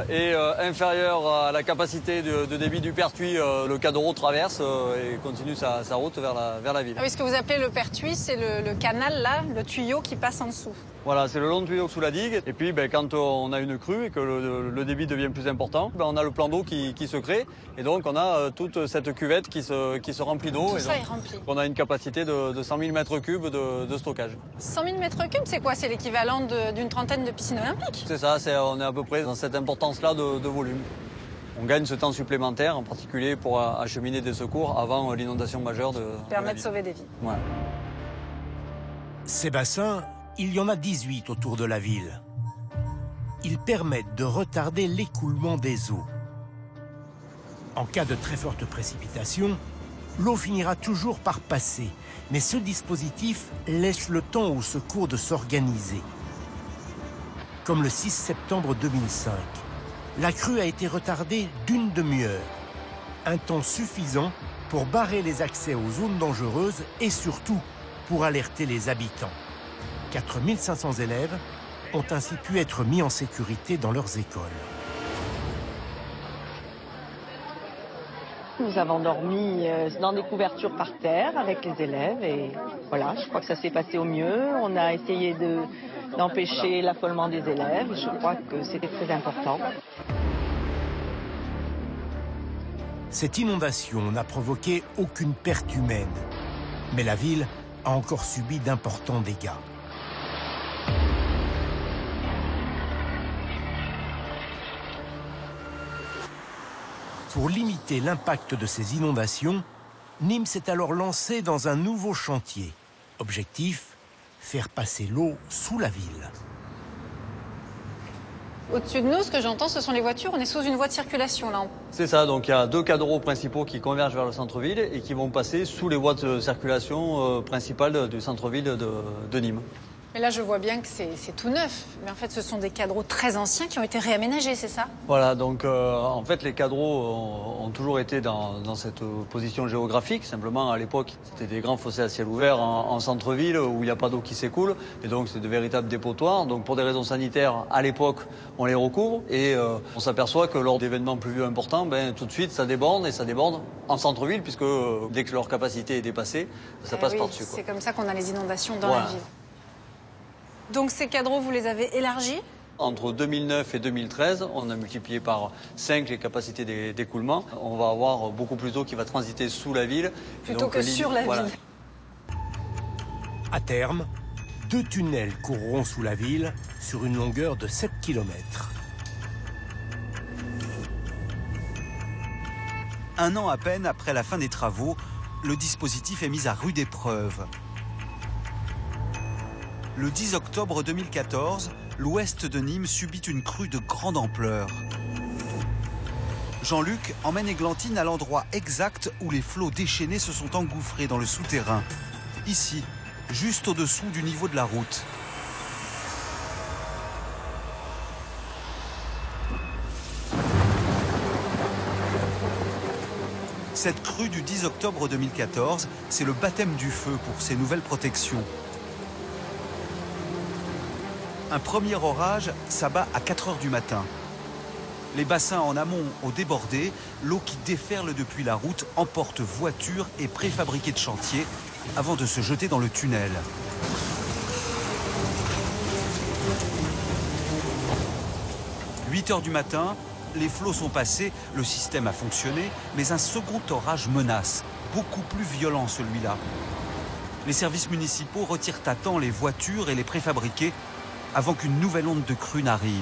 est inférieur à la capacité de débit du Pertuis, le Cadorreau traverse et continue sa route vers la ville. Ah oui, ce que vous appelez le Pertuis, c'est le canal, là, le tuyau qui passe en dessous. Voilà, c'est le long tuyau sous la digue. Et puis, quand on a une crue et que le débit devient plus important, on a le plan d'eau qui se crée. Et donc, on a toute cette cuvette qui se remplit d'eau. Tout ça est rempli. On a une capacité de 100 000 mètres cubes de stockage. 100 000 mètres cubes, c'est quoi? C'est l'équivalent d'une trentaine de piscines olympiques? C'est ça, on est à peu près dans cette importance-là de volume. On gagne ce temps supplémentaire, en particulier pour acheminer des secours avant l'inondation majeure de permet de sauver des vies. Ouais. Ces bassins, il y en a 18 autour de la ville. Ils permettent de retarder l'écoulement des eaux. En cas de très forte précipitation, l'eau finira toujours par passer, mais ce dispositif laisse le temps aux secours de s'organiser. Comme le 6 septembre 2005, la crue a été retardée d'une demi-heure. Un temps suffisant pour barrer les accès aux zones dangereuses et surtout pour alerter les habitants. 4500 élèves ont ainsi pu être mis en sécurité dans leurs écoles. Nous avons dormi dans des couvertures par terre avec les élèves et voilà, je crois que ça s'est passé au mieux. On a essayé d'empêcher l'affolement des élèves et je crois que c'était très important. Cette inondation n'a provoqué aucune perte humaine, mais la ville a encore subi d'importants dégâts. Pour limiter l'impact de ces inondations, Nîmes s'est alors lancé dans un nouveau chantier. Objectif, faire passer l'eau sous la ville. Au-dessus de nous, ce que j'entends, ce sont les voitures. On est sous une voie de circulation, là. C'est ça, donc il y a deux Cadorreaux principaux qui convergent vers le centre-ville et qui vont passer sous les voies de circulation principales du centre-ville de Nîmes. Mais là, je vois bien que c'est tout neuf. Mais en fait, ce sont des Cadorreaux très anciens qui ont été réaménagés, c'est ça? Voilà, donc en fait, les Cadorreaux ont toujours été dans cette position géographique. Simplement, à l'époque, c'était des grands fossés à ciel ouvert en centre-ville où il n'y a pas d'eau qui s'écoule. Et donc, c'est de véritables dépotoirs. Donc, pour des raisons sanitaires, à l'époque, on les recouvre. Et on s'aperçoit que lors d'événements pluvieux importants, tout de suite, ça déborde. Et ça déborde en centre-ville, puisque dès que leur capacité est dépassée, ça passe par-dessus. C'est comme ça qu'on a les inondations dans la ville. Donc ces Cadorreaux, vous les avez élargis? Entre 2009 et 2013, on a multiplié par 5 les capacités d'écoulement. On va avoir beaucoup plus d'eau qui va transiter sous la ville. Plutôt que sur la ville. À terme, 2 tunnels courront sous la ville sur une longueur de 7 km. Un an à peine après la fin des travaux, le dispositif est mis à rude épreuve. Le 10 octobre 2014, l'ouest de Nîmes subit une crue de grande ampleur. Jean-Luc emmène Églantine à l'endroit exact où les flots déchaînés se sont engouffrés dans le souterrain. Ici, juste au-dessous du niveau de la route. Cette crue du 10 octobre 2014, c'est le baptême du feu pour ces nouvelles protections. Un premier orage s'abat à 4 h du matin. Les bassins en amont ont débordé, l'eau qui déferle depuis la route emporte voitures et préfabriqués de chantier avant de se jeter dans le tunnel. « 8 h du matin, les flots sont passés, le système a fonctionné, mais un second orage menace, beaucoup plus violent celui-là. Les services municipaux retirent à temps les voitures et les préfabriqués avant qu'une nouvelle onde de crue n'arrive.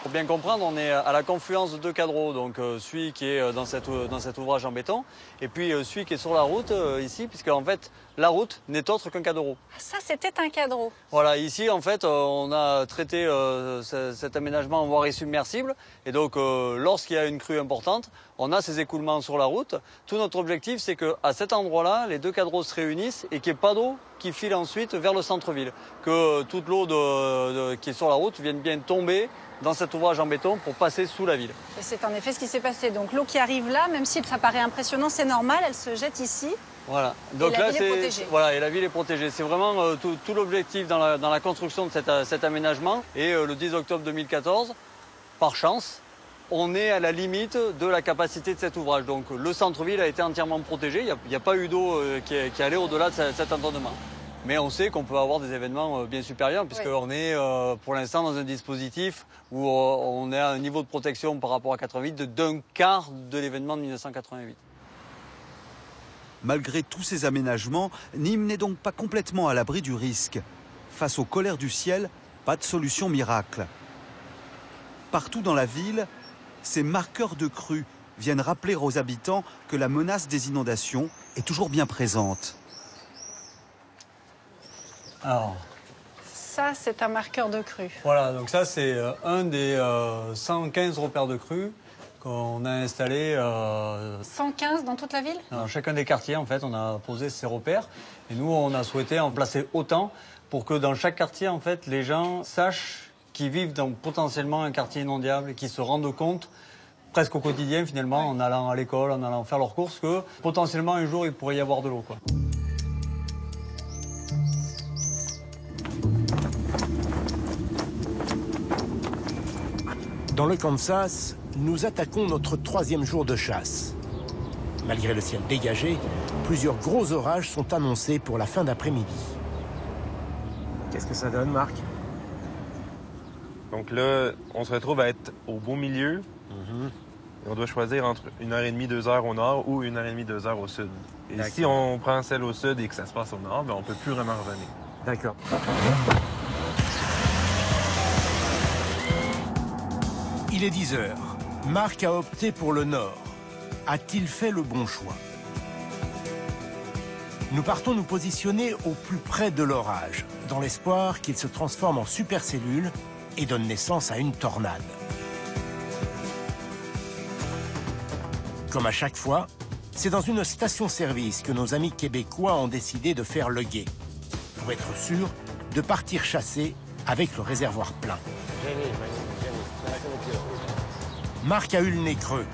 Pour bien comprendre, on est à la confluence de deux cadreaux, donc celui qui est dans cet ouvrage en béton, et puis celui qui est sur la route ici, puisque en fait la route n'est autre qu'un cadreau. Ça, c'était un cadreau. Voilà, ici en fait on a traité cet aménagement en voirie submersible, et donc lorsqu'il y a une crue importante, on a ces écoulements sur la route. Tout notre objectif, c'est qu'à cet endroit-là, les deux cadreaux se réunissent et qu'il n'y ait pas d'eau qui file ensuite vers le centre-ville, que toute l'eau qui est sur la route vienne bien tomber dans cet ouvrage en béton pour passer sous la ville. Et c'est en effet ce qui s'est passé. Donc l'eau qui arrive là, même si ça paraît impressionnant, c'est normal, elle se jette ici. Voilà. Donc et la ville est protégée. Voilà, et la ville est protégée. C'est vraiment tout l'objectif dans la construction de cet aménagement. Et le 10 octobre 2014, par chance, on est à la limite de la capacité de cet ouvrage. Donc le centre-ville a été entièrement protégé. Il n'y a pas eu d'eau qui est allée au-delà de cet entendement. Mais on sait qu'on peut avoir des événements bien supérieurs, puisqu'on est pour l'instant dans un dispositif où on est à un niveau de protection par rapport à 88 d'un quart de l'événement de 1988. Malgré tous ces aménagements, Nîmes n'est donc pas complètement à l'abri du risque. Face aux colères du ciel, pas de solution miracle. Partout dans la ville, ces marqueurs de crue viennent rappeler aux habitants que la menace des inondations est toujours bien présente. Alors, ça, c'est un marqueur de crue. Voilà, donc ça, c'est un des 115 repères de crue qu'on a installé. 115 dans toute la ville? Dans chacun des quartiers, en fait, on a posé ces repères. Et nous, on a souhaité en placer autant pour que dans chaque quartier, en fait, les gens sachent qu'ils vivent dans potentiellement un quartier inondable et qu'ils se rendent compte presque au quotidien, finalement, en allant à l'école, en allant faire leurs courses, que potentiellement, un jour, il pourrait y avoir de l'eau, quoi. Dans le Kansas, nous attaquons notre 3e jour de chasse. Malgré le ciel dégagé, plusieurs gros orages sont annoncés pour la fin d'après-midi. Qu'est-ce que ça donne, Marc? Donc là, on se retrouve à être au beau milieu. Et on doit choisir entre 1h30, 2 heures au nord ou 1h30, 2 heures au sud. Et si on prend celle au sud et que ça se passe au nord, ben on ne peut plus vraiment revenir. D'accord. Il est 10 heures. Marc a opté pour le nord. A-t-il fait le bon choix? Nous partons nous positionner au plus près de l'orage, dans l'espoir qu'il se transforme en supercellule et donne naissance à une tornade. Comme à chaque fois, c'est dans une station-service que nos amis québécois ont décidé de faire le guet, pour être sûr de partir chasser avec le réservoir plein. Marc a eu le nez creux,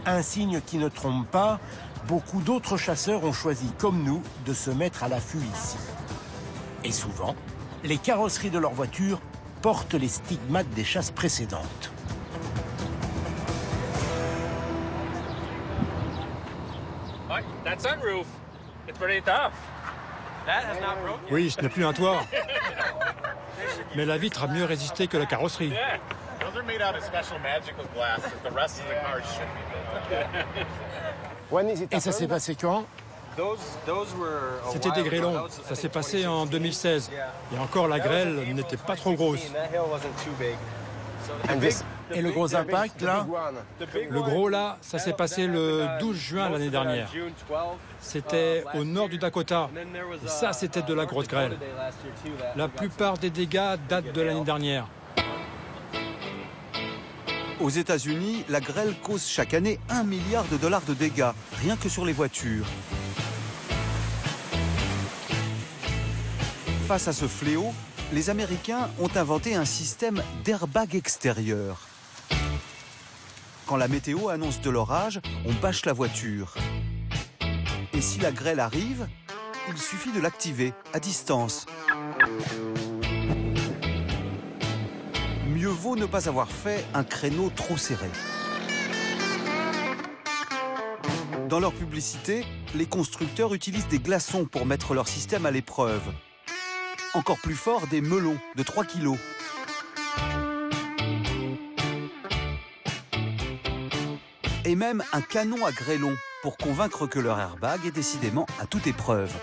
un signe qui ne trompe pas. Beaucoup d'autres chasseurs ont choisi, comme nous, de se mettre à l'affût ici. Et souvent, les carrosseries de leur voiture portent les stigmates des chasses précédentes. That sunroof, it's pretty tough. That has not broken. Oui, ce n'est plus un toit. Mais la vitre a mieux résisté que la carrosserie. Those are made out of special magical glass that the rest of the cars should be built. Et ça s'est passé quand? C'était des grêlons. Ça s'est passé en 2016. Et encore, la grêle n'était pas trop grosse. Et le gros impact, là? Le gros, là, ça s'est passé le 12 juin l'année dernière. C'était au nord du Dakota. Et ça, c'était de la grosse grêle. La plupart des dégâts datent de l'année dernière. Aux États-Unis, la grêle cause chaque année $1 milliard de dégâts, rien que sur les voitures. Face à ce fléau, les Américains ont inventé un système d'airbag extérieur. Quand la météo annonce de l'orage, on bâche la voiture. Et si la grêle arrive, il suffit de l'activer à distance. Mieux vaut ne pas avoir fait un créneau trop serré. Dans leur publicité, les constructeurs utilisent des glaçons pour mettre leur système à l'épreuve. Encore plus fort, des melons de 3 kilos. Et même un canon à grêlon pour convaincre que leur airbag est décidément à toute épreuve.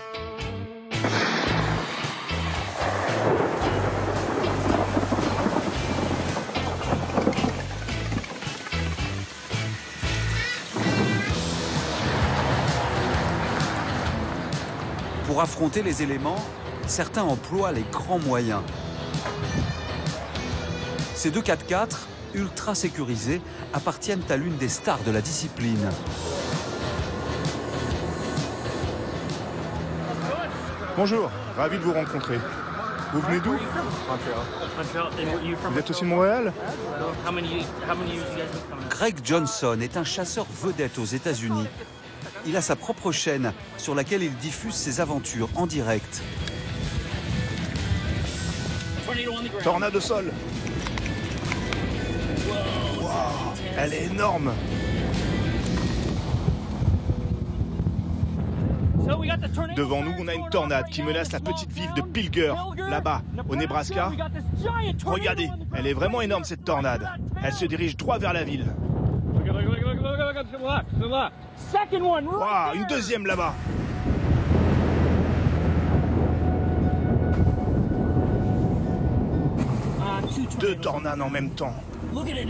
Pour affronter les éléments, certains emploient les grands moyens. Ces deux 4x4, ultra sécurisés, appartiennent à l'une des stars de la discipline. Bonjour, ravi de vous rencontrer. Vous venez d'où? Vous êtes aussi de Montréal? Greg Johnson est un chasseur vedette aux États-Unis. Il a sa propre chaîne sur laquelle il diffuse ses aventures en direct. Tornade au sol. Wow, elle est énorme. Devant nous, on a une tornade qui menace la petite ville de Pilger, là-bas, au Nebraska. Regardez, elle est vraiment énorme cette tornade. Elle se dirige droit vers la ville. Wow, une deuxième là-bas. Deux tornades en même temps.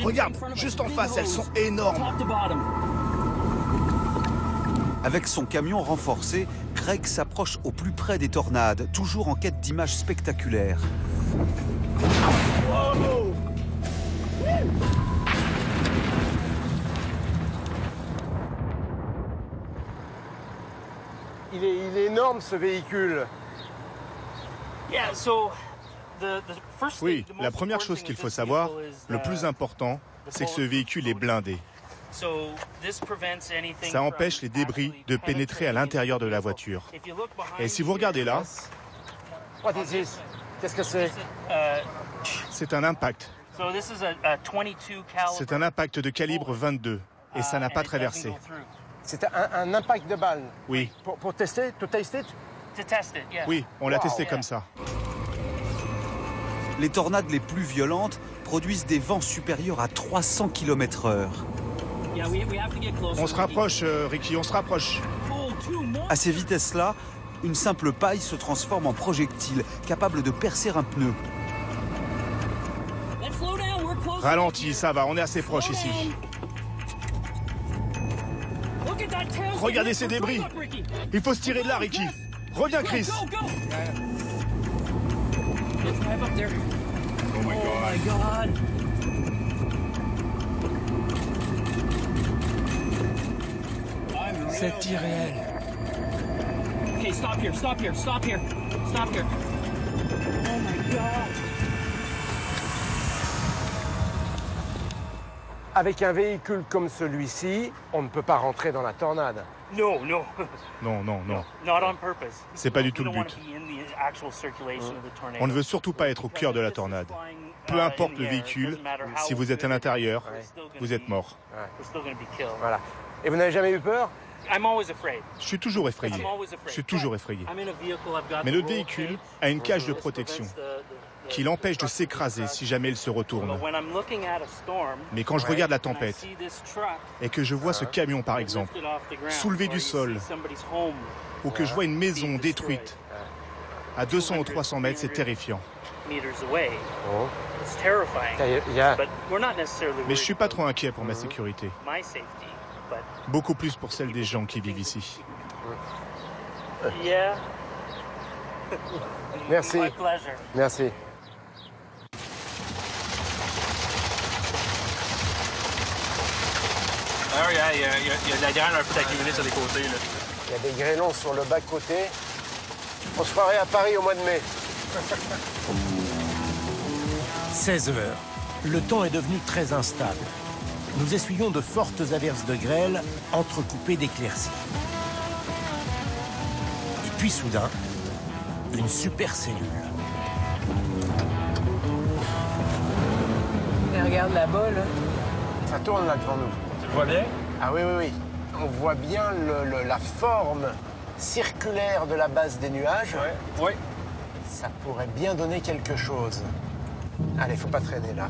Regarde, juste en face, elles sont énormes. Avec son camion renforcé, Greg s'approche au plus près des tornades, toujours en quête d'images spectaculaires. Il est énorme ce véhicule. Oui, la première chose qu'il faut savoir, le plus important, c'est que ce véhicule est blindé. Ça empêche les débris de pénétrer à l'intérieur de la voiture. Et si vous regardez là, qu'est-ce que c'est? c'est un impact. C'est un impact de calibre 22 et ça n'a pas traversé. C'est un impact de balle? Oui. Pour tester, to taste it? Oui, on l'a testé comme ça. Les tornades les plus violentes produisent des vents supérieurs à 300 km/h. On se rapproche, Ricky, on se rapproche. À ces vitesses-là, une simple paille se transforme en projectile, capable de percer un pneu. Ralentis, ça va, on est assez proche ici. Regardez ces débris. Il faut se tirer de là, Ricky. Reviens, Chris. Oh my God. C'est irréel. Okay, stop here, stop here, stop here, stop here. Oh my God. Avec un véhicule comme celui-ci, on ne peut pas rentrer dans la tornade. Non. Non. C'est pas du tout le but. On ne veut surtout pas être au cœur de la tornade. Peu importe le véhicule, si vous êtes à l'intérieur, vous êtes mort. Voilà. Et vous n'avez jamais eu peur? Je suis toujours effrayé. Mais le véhicule a une cage de protection qui l'empêche de s'écraser si jamais il se retourne. Mais quand je regarde la tempête et que je vois ce camion, par exemple, soulevé du sol, ou que je vois une maison détruite à 200 ou 300 mètres, c'est terrifiant. Mais je ne suis pas trop inquiet pour ma sécurité. Beaucoup plus pour celle des gens qui vivent ici. Merci. Merci. Alors, il y a de la graine un peu d'accumulée sur les côtés. Là. Il y a des grêlons sur le bas-côté. On se croirait à Paris au mois de mai. 16 heures. Le temps est devenu très instable. Nous essuyons de fortes averses de grêle entrecoupées d'éclaircies. Et puis soudain, une supercellule. Et regarde là-bas, là. Ça tourne là devant nous. Tu le vois bien? Ah oui. On voit bien la forme circulaire de la base des nuages. Oui. Ça pourrait bien donner quelque chose. Allez, faut pas traîner là.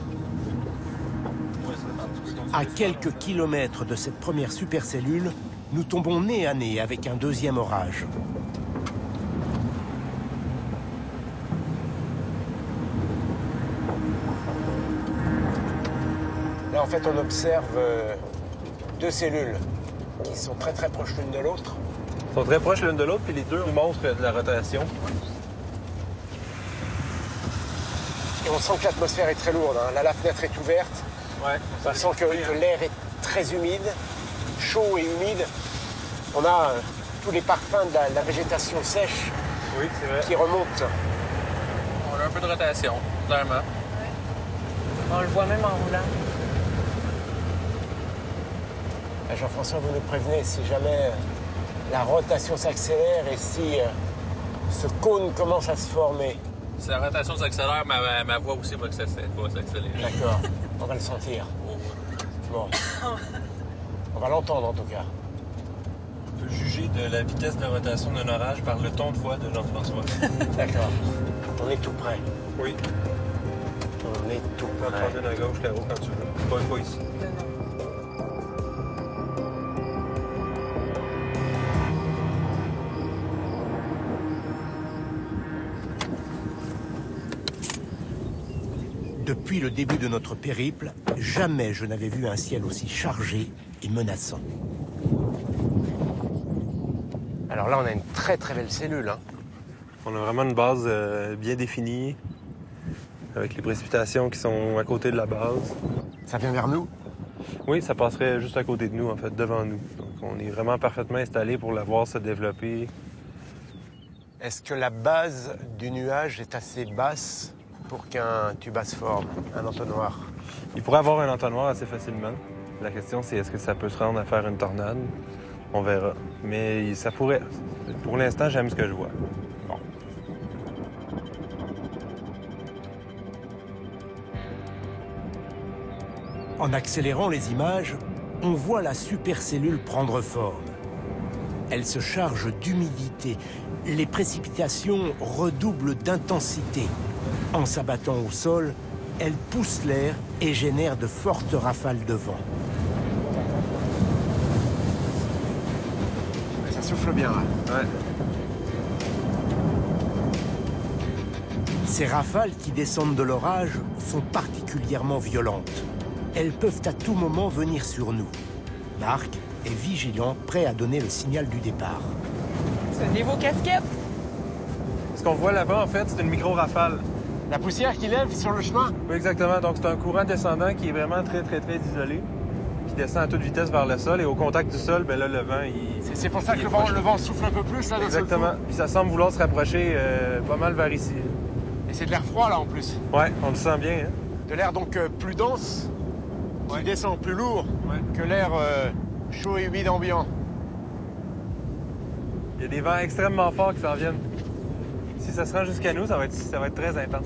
À quelques kilomètres de cette première supercellule, nous tombons nez à nez avec un deuxième orage. Là, en fait, on observe deux cellules qui sont très proches l'une de l'autre. Ils sont très proches l'une de l'autre, puis les deux nous montrent de la rotation. Et on sent que l'atmosphère est très lourde. Hein. Là, la fenêtre est ouverte. Ouais, on sent que l'air est très humide, chaud et humide. On a tous les parfums de la végétation sèche qui remontent. On a un peu de rotation, clairement. On le voit même en roulant. Jean-François, vous nous prévenez si jamais la rotation s'accélère et si ce cône commence à se former. Si la rotation s'accélère, ma voix aussi va s'accélérer. D'accord, on va le sentir. Bon, on va l'entendre en tout cas. On peut juger de la vitesse de rotation d'un orage par le ton de voix de Jean-François. D'accord, on est tout près. Oui. On est tout près. On va à gauche, là-haut, quand tu veux. Pas ici. Depuis le début de notre périple, jamais je n'avais vu un ciel aussi chargé et menaçant. Alors là, on a une très très belle cellule. Hein. On a vraiment une base bien définie, avec les précipitations qui sont à côté de la base. Ça vient vers nous? Oui, ça passerait juste à côté de nous, en fait, devant nous. Donc on est vraiment parfaitement installé pour la voir se développer. Est-ce que la base du nuage est assez basse pour qu'un tuba se forme, un entonnoir? Il pourrait avoir un entonnoir assez facilement. La question, c'est est-ce que ça peut se rendre à faire une tornade? On verra. Mais ça pourrait. Pour l'instant, j'aime ce que je vois. Bon. En accélérant les images, on voit la supercellule prendre forme. Elle se charge d'humidité. Les précipitations redoublent d'intensité. En s'abattant au sol, elle pousse l'air et génère de fortes rafales de vent. Ça souffle bien, là. Ouais. Ces rafales qui descendent de l'orage sont particulièrement violentes. Elles peuvent à tout moment venir sur nous. Marc est vigilant, prêt à donner le signal du départ. C'est niveau casquette. Ce qu'on voit là-bas, en fait, c'est une micro-rafale. La poussière qui lève sur le chemin? Oui, exactement. Donc, c'est un courant descendant qui est vraiment très isolé, qui descend à toute vitesse vers le sol. Et au contact du sol, ben là, le vent, il... C'est pour ça que le vent souffle un peu plus, là, exactement. Puis ça semble vouloir se rapprocher pas mal vers ici. Et c'est de l'air froid, là, en plus. Ouais, on le sent bien. Hein? De l'air, donc, plus dense, qui descend, plus lourd que l'air chaud et humide ambiant. Il y a des vents extrêmement forts qui s'en viennent. Si ça se rend jusqu'à nous, ça va être très intense.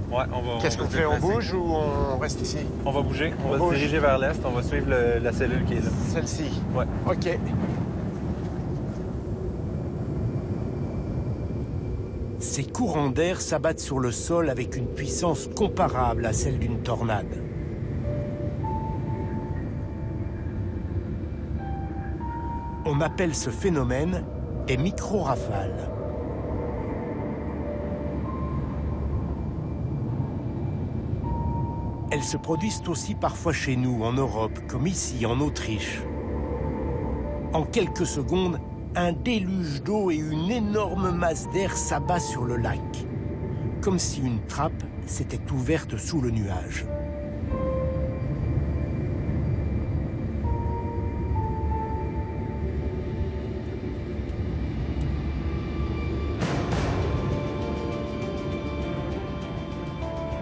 Ouais, on va... Qu'est-ce qu'on fait? On bouge ou on reste ici? On va bouger. On va se diriger vers l'est. On va suivre la cellule qui est là. Celle-ci? Ouais. OK. Ces courants d'air s'abattent sur le sol avec une puissance comparable à celle d'une tornade. On appelle ce phénomène des micro-rafales. Elles se produisent aussi parfois chez nous, en Europe, comme ici, en Autriche. En quelques secondes, un déluge d'eau et une énorme masse d'air s'abat sur le lac, comme si une trappe s'était ouverte sous le nuage.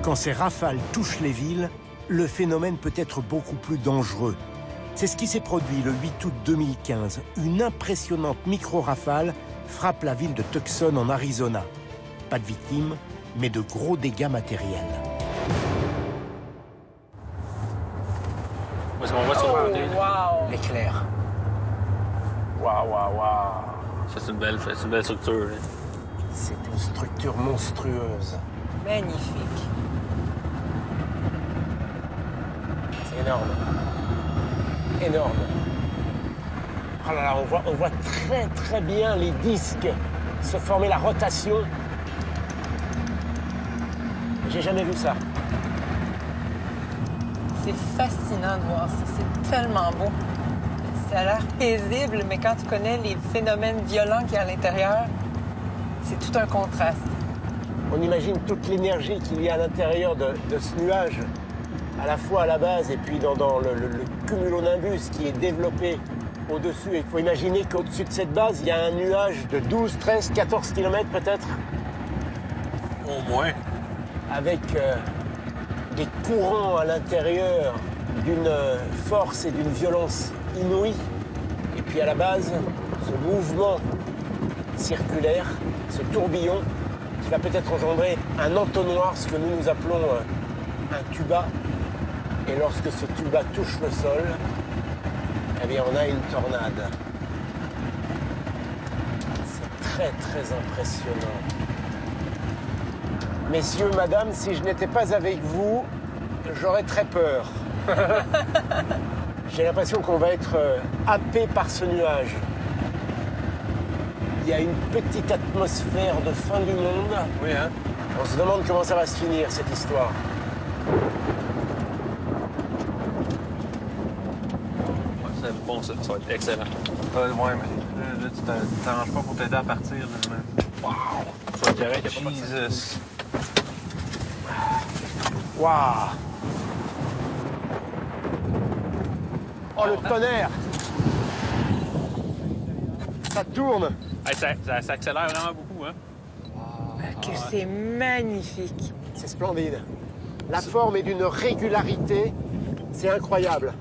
Quand ces rafales touchent les villes, le phénomène peut être beaucoup plus dangereux. C'est ce qui s'est produit le 8 août 2015. Une impressionnante micro-rafale frappe la ville de Tucson en Arizona. Pas de victimes, mais de gros dégâts matériels. Parce qu'on voit sur le côté. Wow! L'éclair. Waouh, waouh, waouh. Ça, c'est une belle structure. Là. C'est une structure monstrueuse. Magnifique. C'est énorme. Énorme. Oh là là, on voit très très bien les disques se former, la rotation. J'ai jamais vu ça. C'est fascinant de voir ça. C'est tellement beau. Ça a l'air paisible, mais quand tu connais les phénomènes violents qu'il y a à l'intérieur, c'est tout un contraste. On imagine toute l'énergie qu'il y a à l'intérieur de ce nuage, à la fois à la base et puis dans le cumulonimbus qui est développé au-dessus. Il faut imaginer qu'au-dessus de cette base, il y a un nuage de 12, 13, 14 km peut-être. Au moins. Avec des courants à l'intérieur d'une force et d'une violence inouïe. Et puis à la base, ce mouvement circulaire, ce tourbillon, qui va peut-être engendrer un entonnoir, ce que nous appelons un tuba. Et lorsque ce tuba touche le sol, eh bien on a une tornade. C'est très très impressionnant. Messieurs, madame, si je n'étais pas avec vous, j'aurais très peur. J'ai l'impression qu'on va être happé par ce nuage. Il y a une petite atmosphère de fin du monde. Oui, hein? On se demande comment ça va se finir, cette histoire. Ouais, bon, ça va être excellent. Ouais, mais là, tu t'arranges pas pour t'aider à partir. Là, wow! Ça va être correct, il n'y a pas de Jesus! Waouh! Oh, le tonnerre! Ça tourne! Hey, ça accélère vraiment beaucoup, hein? Que c'est magnifique. C'est splendide. La forme est d'une régularité, c'est incroyable.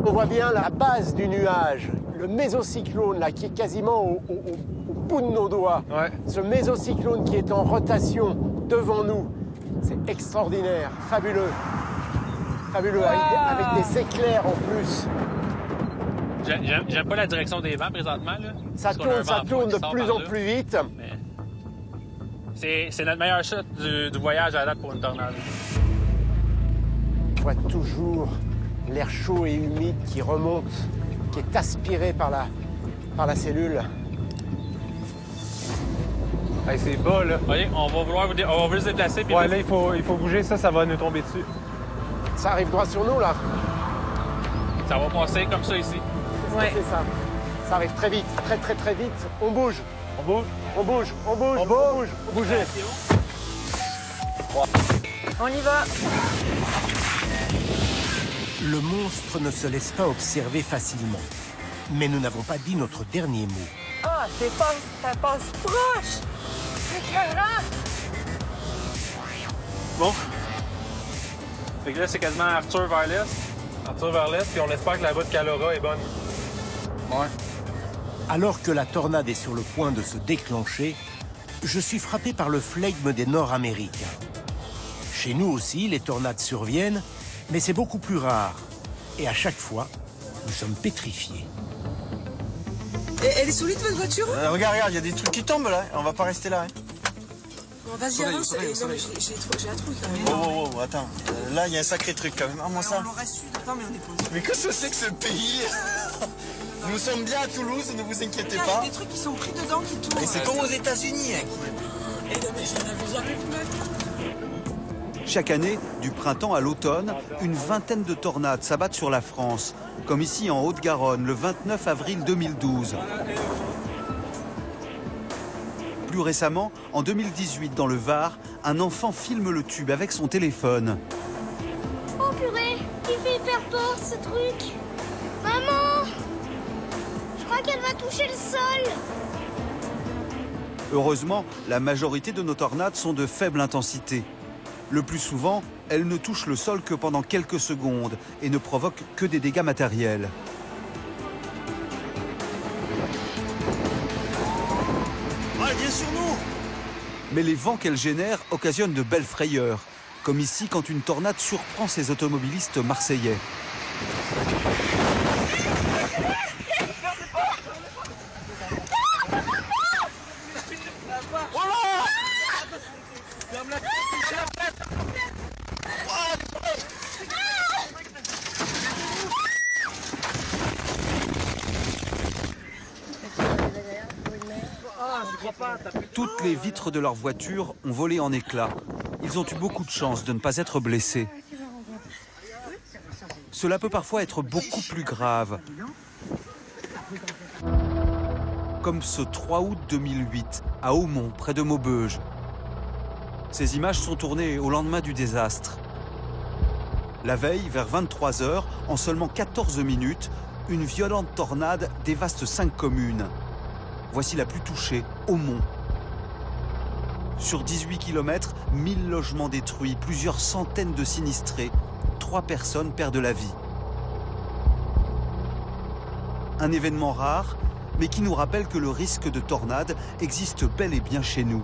On voit bien la base du nuage, le mésocyclone là, qui est quasiment au bout de nos doigts. Ouais. Ce mésocyclone qui est en rotation devant nous, c'est extraordinaire, fabuleux. Fabuleux, avec des éclairs en plus. J'aime pas la direction des vents présentement. Là, ça tourne de plus en plus vite. C'est notre meilleur shot du voyage à la date pour une tornade. On voit toujours l'air chaud et humide qui remonte, qui est aspiré par la cellule. Hey, c'est bas, là. Oui, on va vouloir se déplacer. Puis ouais, là, il faut bouger. Ça va nous tomber dessus. Ça arrive droit sur nous, là. Ça va passer comme ça ici. Ouais. C'est ça. Ça arrive très vite, très très très vite. On bouge. On bouge. On bouge. On bouge. On bouge. Bougez. On y va. Le monstre ne se laisse pas observer facilement. Mais nous n'avons pas dit notre dernier mot. Ah, ça passe proche. C'est écœurant. Bon. Fait que là, c'est quasiment Arthur vers l'est. Arthur vers l'est, puis on espère que la voie de Calora est bonne. Ouais. Alors que la tornade est sur le point de se déclencher, je suis frappé par le flegme des Nord-Américains. Chez nous aussi, les tornades surviennent, mais c'est beaucoup plus rare. Et à chaque fois, nous sommes pétrifiés. Elle est solide, votre voiture? Regarde, il y a des trucs qui tombent là. On va pas rester là. Hein. Bon, vas-y, avance. Non, mais j'ai un truc quand même. Oh, attends. Là, il y a un sacré truc quand même. Moi, ça. On l'aurait su. Attends, mais on est posé. Mais qu'est-ce que c'est que ce pays? Nous sommes bien à Toulouse, ne vous inquiétez pas. Il y a des trucs qui sont pris dedans qui tournent. Et c'est comme aux États-Unis. Hein. Et non, mais j'en avais jamais vu ma vie. Chaque année, du printemps à l'automne, une vingtaine de tornades s'abattent sur la France, comme ici en Haute-Garonne, le 29 avril 2012. Plus récemment, en 2018, dans le Var, un enfant filme le tube avec son téléphone. Oh purée, il fait hyper peur ce truc. Maman, je crois qu'elle va toucher le sol. Heureusement, la majorité de nos tornades sont de faible intensité. Le plus souvent, elles ne touchent le sol que pendant quelques secondes et ne provoquent que des dégâts matériels. Ah, viens sur nous! Mais les vents qu'elles génèrent occasionnent de belles frayeurs, comme ici quand une tornade surprend ces automobilistes marseillais. Toutes les vitres de leur voiture ont volé en éclats. Ils ont eu beaucoup de chance de ne pas être blessés. cela peut parfois être beaucoup plus grave. Comme ce 3 août 2008, à Aumont, près de Maubeuge. Ces images sont tournées au lendemain du désastre. La veille, vers 23 h, en seulement 14 minutes, une violente tornade dévaste 5 communes. Voici la plus touchée, Aumont. Sur 18 km, 1000 logements détruits, plusieurs centaines de sinistrés, 3 personnes perdent la vie. Un événement rare, mais qui nous rappelle que le risque de tornade existe bel et bien chez nous.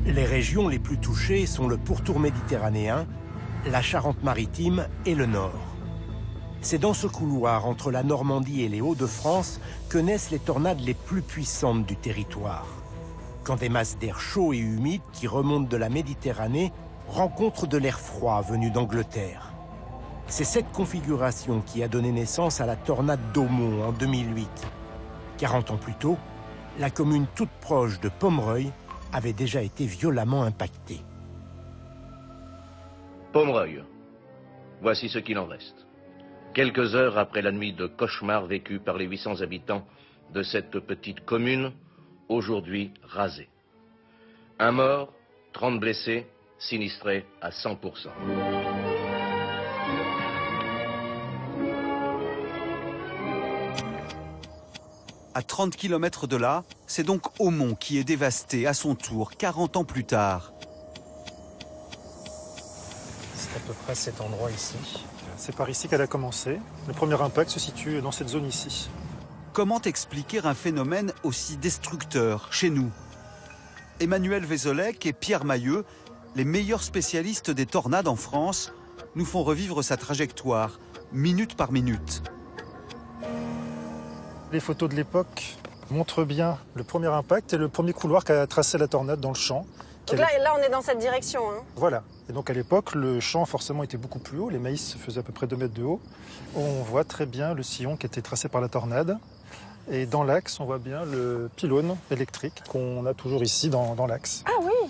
Les régions les plus touchées sont le pourtour méditerranéen, la Charente-Maritime et le Nord. C'est dans ce couloir entre la Normandie et les Hauts-de-France que naissent les tornades les plus puissantes du territoire. Quand des masses d'air chaud et humide qui remontent de la Méditerranée rencontrent de l'air froid venu d'Angleterre. C'est cette configuration qui a donné naissance à la tornade d'Aumont en 2008. 40 ans plus tôt, la commune toute proche de Pomereuil avait déjà été violemment impactée. Pomereuil. Voici ce qu'il en reste. Quelques heures après la nuit de cauchemar vécue par les 800 habitants de cette petite commune, aujourd'hui rasée. Un mort, 30 blessés, sinistrés à 100%. À 30 km de là, c'est donc Aumont qui est dévasté à son tour 40 ans plus tard. C'est à peu près cet endroit ici. C'est par ici qu'elle a commencé. Le premier impact se situe dans cette zone ici. Comment expliquer un phénomène aussi destructeur chez nous? Emmanuel Vézolec et Pierre Mailleux, les meilleurs spécialistes des tornades en France, nous font revivre sa trajectoire, minute par minute. Les photos de l'époque montrent bien le premier impact et le premier couloir qu'a tracé la tornade dans le champ. Donc là, on est dans cette direction. Hein. Voilà. Et donc à l'époque, le champ forcément était beaucoup plus haut. Les maïs faisaient à peu près 2 mètres de haut. On voit très bien le sillon qui a été tracé par la tornade. Et dans l'axe, on voit bien le pylône électrique qu'on a toujours ici dans l'axe. Ah oui.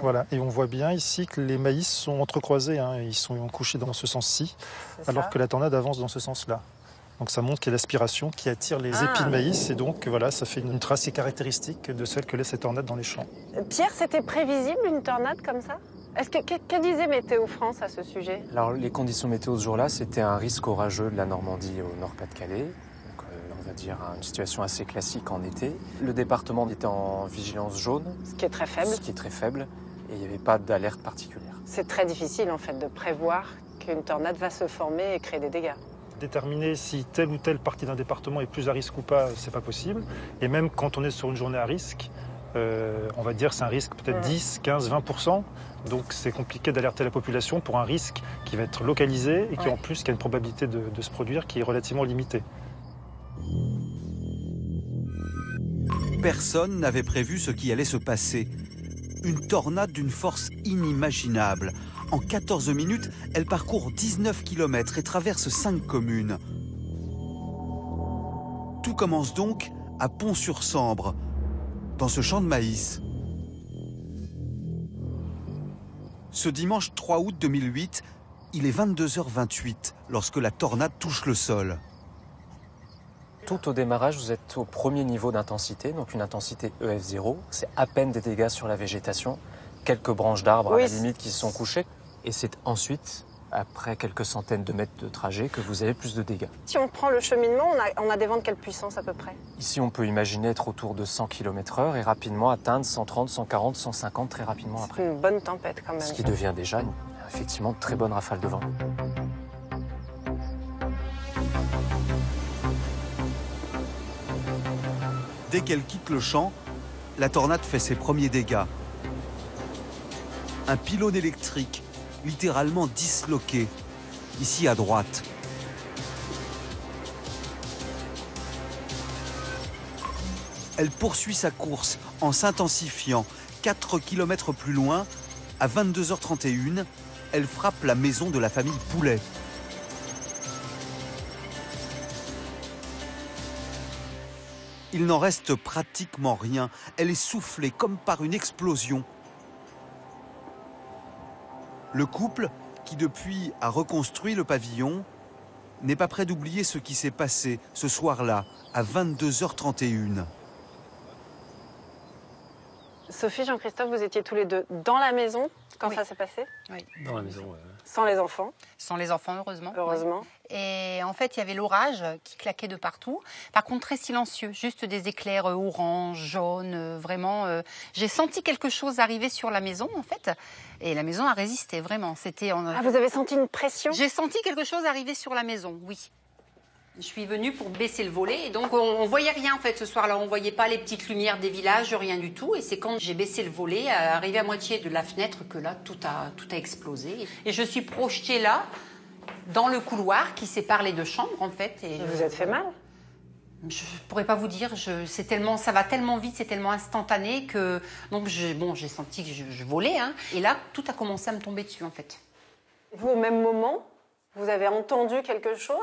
Voilà. Et on voit bien ici que les maïs sont entrecroisés. Hein. Ils sont couchés dans ce sens-ci, alors que la tornade avance dans ce sens-là. Donc ça montre qu'il y a l'aspiration qui attire les épis de maïs et donc voilà, ça fait une trace caractéristique de celle que laisse cette tornade dans les champs. Pierre, c'était prévisible une tornade comme ça? Que disait Météo France à ce sujet? Alors les conditions météo ce jour-là, c'était un risque orageux de la Normandie au Nord-Pas-de-Calais. Donc on va dire une situation assez classique en été. Le département était en vigilance jaune. Ce qui est très faible. Ce qui est très faible et il n'y avait pas d'alerte particulière. C'est très difficile en fait de prévoir qu'une tornade va se former et créer des dégâts. Déterminer si telle ou telle partie d'un département est plus à risque ou pas, c'est pas possible. Et même quand on est sur une journée à risque, on va dire c'est un risque peut-être 10, 15, 20%. Donc c'est compliqué d'alerter la population pour un risque qui va être localisé et qui en plus qui a une probabilité de se produire qui est relativement limitée. Personne n'avait prévu ce qui allait se passer. Une tornade d'une force inimaginable. En 14 minutes, elle parcourt 19 km et traverse 5 communes. Tout commence donc à Pont-sur-Sambre, dans ce champ de maïs. Ce dimanche 3 août 2008, il est 22h28 lorsque la tornade touche le sol. Tout au démarrage, vous êtes au premier niveau d'intensité, donc une intensité EF0. C'est à peine des dégâts sur la végétation, quelques branches d'arbres à la limite qui se sont couchées. Et c'est ensuite, après quelques centaines de mètres de trajet, que vous avez plus de dégâts. Si on prend le cheminement, on a des vents de quelle puissance à peu près? Ici, on peut imaginer être autour de 100 km/h et rapidement atteindre 130, 140, 150 très rapidement après. C'est une bonne tempête quand même. Ce qui devient déjà effectivement de très bonne rafale de vent. Dès qu'elle quitte le champ, la tornade fait ses premiers dégâts. Un pylône électrique, littéralement disloqué, ici à droite. Elle poursuit sa course en s'intensifiant. 4 km plus loin, à 22h31, elle frappe la maison de la famille Poulet. Il n'en reste pratiquement rien. Elle est soufflée comme par une explosion. Le couple, qui depuis a reconstruit le pavillon, n'est pas prêt d'oublier ce qui s'est passé ce soir-là, à 22h31. Sophie, Jean-Christophe, vous étiez tous les deux dans la maison quand ça s'est passé? Oui. Dans la maison, ouais. Sans les enfants? Sans les enfants, heureusement. Heureusement. Oui. Et en fait, il y avait l'orage qui claquait de partout. Par contre, très silencieux, juste des éclairs orange, jaune, vraiment. J'ai senti quelque chose arriver sur la maison, en fait. Et la maison a résisté, vraiment. Ah, vous avez senti une pression? J'ai senti quelque chose arriver sur la maison, oui. Je suis venue pour baisser le volet et donc on voyait rien en fait ce soir-là. On voyait pas les petites lumières des villages, rien du tout. Et c'est quand j'ai baissé le volet, arrivé à moitié de la fenêtre, que là tout a explosé. Et je suis projetée là, dans le couloir qui sépare les deux chambres en fait. Et vous êtes fait mal? Je pourrais pas vous dire. Ça va tellement vite, c'est tellement instantané que donc j'ai senti que je volais. Hein. Et là tout a commencé à me tomber dessus en fait. Vous au même moment? Vous avez entendu quelque chose?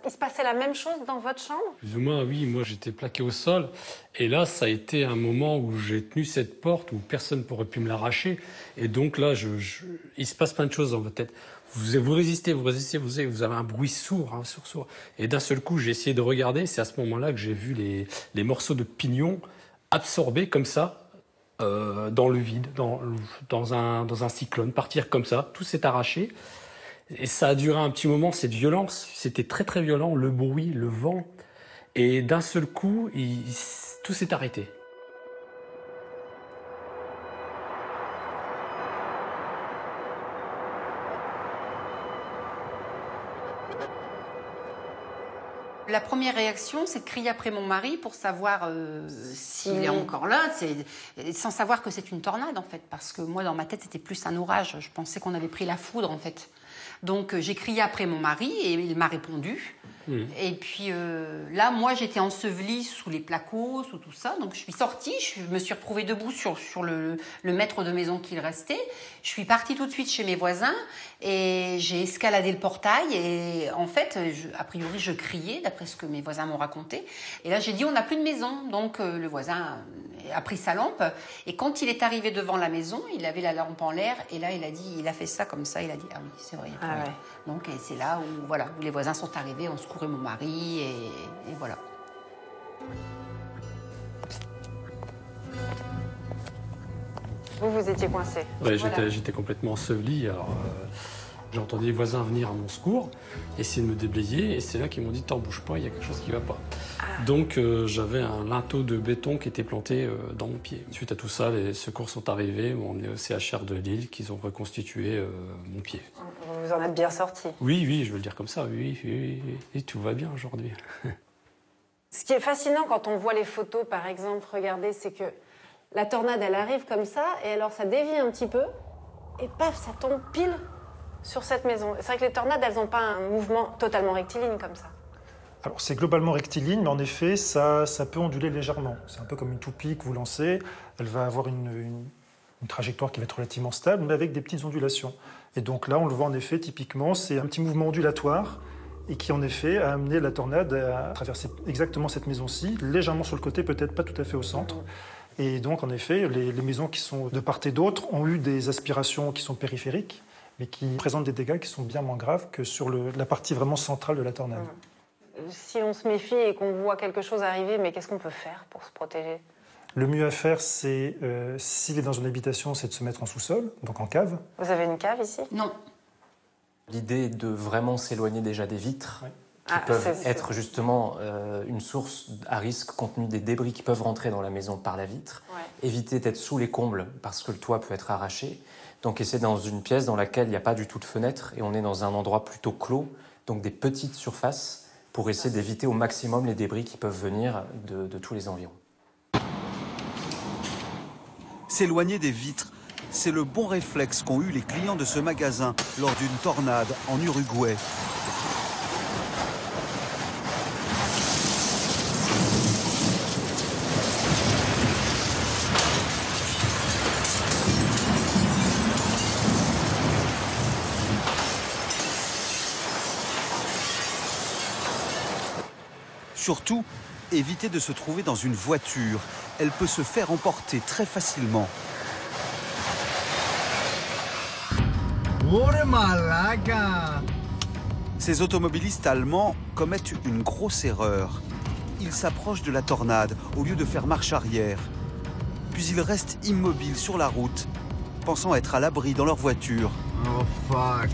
Il se passait la même chose dans votre chambre? Plus ou moins, oui. Moi, j'étais plaqué au sol. Et là, ça a été un moment où j'ai tenu cette porte où personne ne pourrait plus me l'arracher. Et donc là, il se passe plein de choses dans votre tête. Vous résistez, vous avez un bruit sourd, hein, sourd. Et d'un seul coup, j'ai essayé de regarder. C'est à ce moment-là que j'ai vu les morceaux de pignon absorbés comme ça dans le vide, dans un cyclone, partir comme ça. Tout s'est arraché. Et ça a duré un petit moment, cette violence, c'était très très violent, le bruit, le vent. Et d'un seul coup, tout s'est arrêté. La première réaction, c'est de crier après mon mari pour savoir s'il est encore là, sans savoir que c'est une tornade en fait. Parce que moi, dans ma tête, c'était plus un orage. Je pensais qu'on avait pris la foudre en fait. Donc j'ai crié après mon mari et il m'a répondu. Et puis là, moi, j'étais ensevelie sous les placos, sous tout ça. Donc je suis sortie, je me suis retrouvée debout sur le mètre de maison qu'il restait. Je suis partie tout de suite chez mes voisins et j'ai escaladé le portail. Et en fait, a priori, je criais, d'après ce que mes voisins m'ont raconté. Et là, j'ai dit, on n'a plus de maison. Donc le voisin a pris sa lampe. Et quand il est arrivé devant la maison, il avait la lampe en l'air. Et là, il a fait ça comme ça. Il a dit, ah oui, c'est vrai. Ah ouais. Donc c'est là où les voisins sont arrivés, on secourait mon mari et voilà. Vous étiez coincé? Ouais, j'étais complètement enseveli. Alors j'ai entendu les voisins venir à mon secours, essayer de me déblayer, et c'est là qu'ils m'ont dit, t'en bouge pas, il y a quelque chose qui va pas. Donc j'avais un linteau de béton qui était planté dans mon pied. Suite à tout ça, les secours sont arrivés, m'ont emmené au CHR de Lille, qu'ils ont reconstitué mon pied. Vous en êtes bien sorti? Oui, je veux le dire comme ça, oui, tout va bien aujourd'hui. Ce qui est fascinant quand on voit les photos, par exemple, regardez, c'est que la tornade, elle arrive comme ça, et alors ça dévie un petit peu, et paf, ça tombe pile sur cette maison. C'est vrai que les tornades, elles n'ont pas un mouvement totalement rectiligne comme ça. Alors c'est globalement rectiligne, mais en effet, ça peut onduler légèrement. C'est un peu comme une toupie que vous lancez. Elle va avoir une trajectoire qui va être relativement stable, mais avec des petites ondulations. Et donc là, on le voit en effet, typiquement, c'est un petit mouvement ondulatoire et qui en effet a amené la tornade à traverser exactement cette maison-ci, légèrement sur le côté, peut-être pas tout à fait au centre. Et donc en effet, les maisons qui sont de part et d'autre ont eu des aspirations qui sont périphériques, mais qui présentent des dégâts qui sont bien moins graves que sur la partie vraiment centrale de la tornade. Si on se méfie et qu'on voit quelque chose arriver, mais qu'est-ce qu'on peut faire pour se protéger? Le mieux à faire, c'est, s'il est dans une habitation, c'est de se mettre en sous-sol, donc en cave. Vous avez une cave ici? Non. L'idée est de vraiment s'éloigner déjà des vitres, qui peuvent être justement une source à risque compte tenu des débris qui peuvent rentrer dans la maison par la vitre. Éviter d'être sous les combles parce que le toit peut être arraché. Donc essayer dans une pièce dans laquelle il n'y a pas du tout de fenêtre et on est dans un endroit plutôt clos, donc des petites surfaces pour essayer d'éviter au maximum les débris qui peuvent venir de tous les environs. S'éloigner des vitres, c'est le bon réflexe qu'ont eu les clients de ce magasin lors d'une tornade en Uruguay. Surtout, évitez de se trouver dans une voiture. Elle peut se faire emporter très facilement. Ces automobilistes allemands commettent une grosse erreur. Ils s'approchent de la tornade au lieu de faire marche arrière. Puis ils restent immobiles sur la route, pensant être à l'abri dans leur voiture. Oh fuck.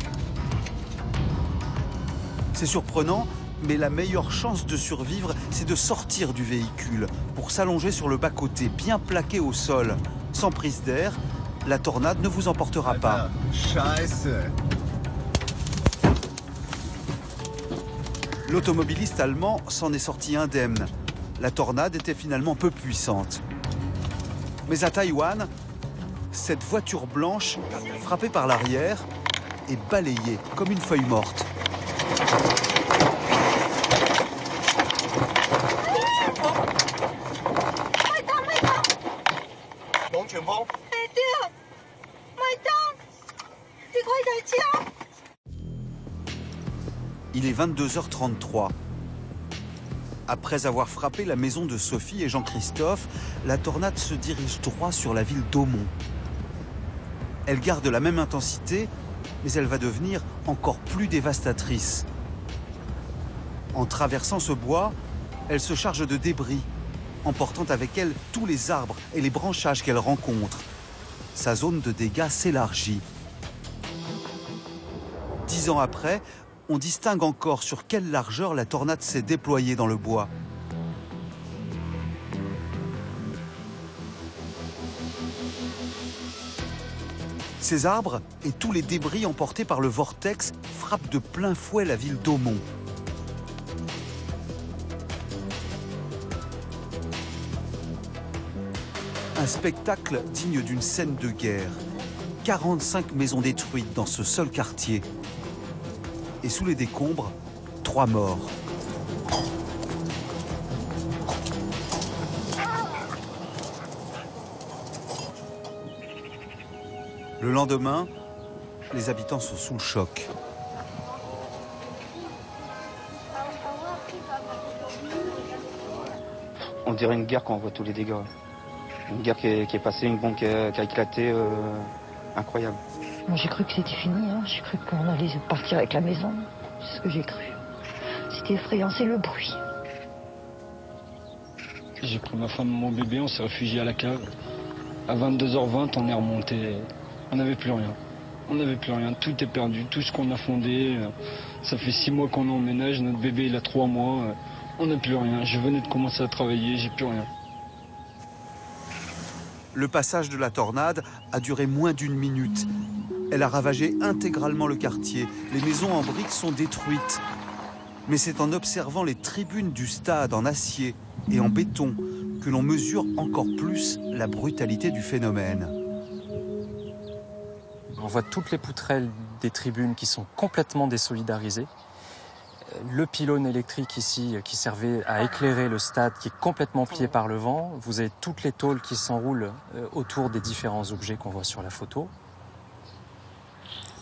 C'est surprenant, mais la meilleure chance de survivre, c'est de sortir du véhicule pour s'allonger sur le bas-côté, bien plaqué au sol. Sans prise d'air, la tornade ne vous emportera pas. Scheiße. L'automobiliste allemand s'en est sorti indemne. La tornade était finalement peu puissante. Mais à Taïwan, cette voiture blanche, frappée par l'arrière, est balayée comme une feuille morte. Il est 22h33. Après avoir frappé la maison de Sophie et Jean-Christophe, la tornade se dirige droit sur la ville d'Aumont. Elle garde la même intensité, mais elle va devenir encore plus dévastatrice. En traversant ce bois, elle se charge de débris, emportant avec elle tous les arbres et les branchages qu'elle rencontre. Sa zone de dégâts s'élargit. 10 ans après, on distingue encore sur quelle largeur la tornade s'est déployée dans le bois. Ces arbres et tous les débris emportés par le vortex frappent de plein fouet la ville d'Aumont. Un spectacle digne d'une scène de guerre. 45 maisons détruites dans ce seul quartier. Et sous les décombres, 3 morts. Le lendemain, les habitants sont sous le choc. On dirait une guerre quand on voit tous les dégâts. Une guerre qui est passée, une bombe qui a éclaté, incroyable. Moi, j'ai cru que c'était fini, hein. J'ai cru qu'on allait partir avec la maison. C'est ce que j'ai cru. C'était effrayant, c'est le bruit. J'ai pris ma femme et mon bébé, on s'est réfugié à la cave. À 22h20, on est remonté. On n'avait plus rien. On n'avait plus rien. Tout est perdu. Tout ce qu'on a fondé. Ça fait 6 mois qu'on emménage. Notre bébé, il a 3 mois. On n'a plus rien. Je venais de commencer à travailler. J'ai plus rien. Le passage de la tornade a duré moins d'1 minute. Elle a ravagé intégralement le quartier. Les maisons en briques sont détruites. Mais c'est en observant les tribunes du stade en acier et en béton que l'on mesure encore plus la brutalité du phénomène. On voit toutes les poutrelles des tribunes qui sont complètement désolidarisées. Le pylône électrique ici qui servait à éclairer le stade qui est complètement plié par le vent. Vous avez toutes les tôles qui s'enroulent autour des différents objets qu'on voit sur la photo.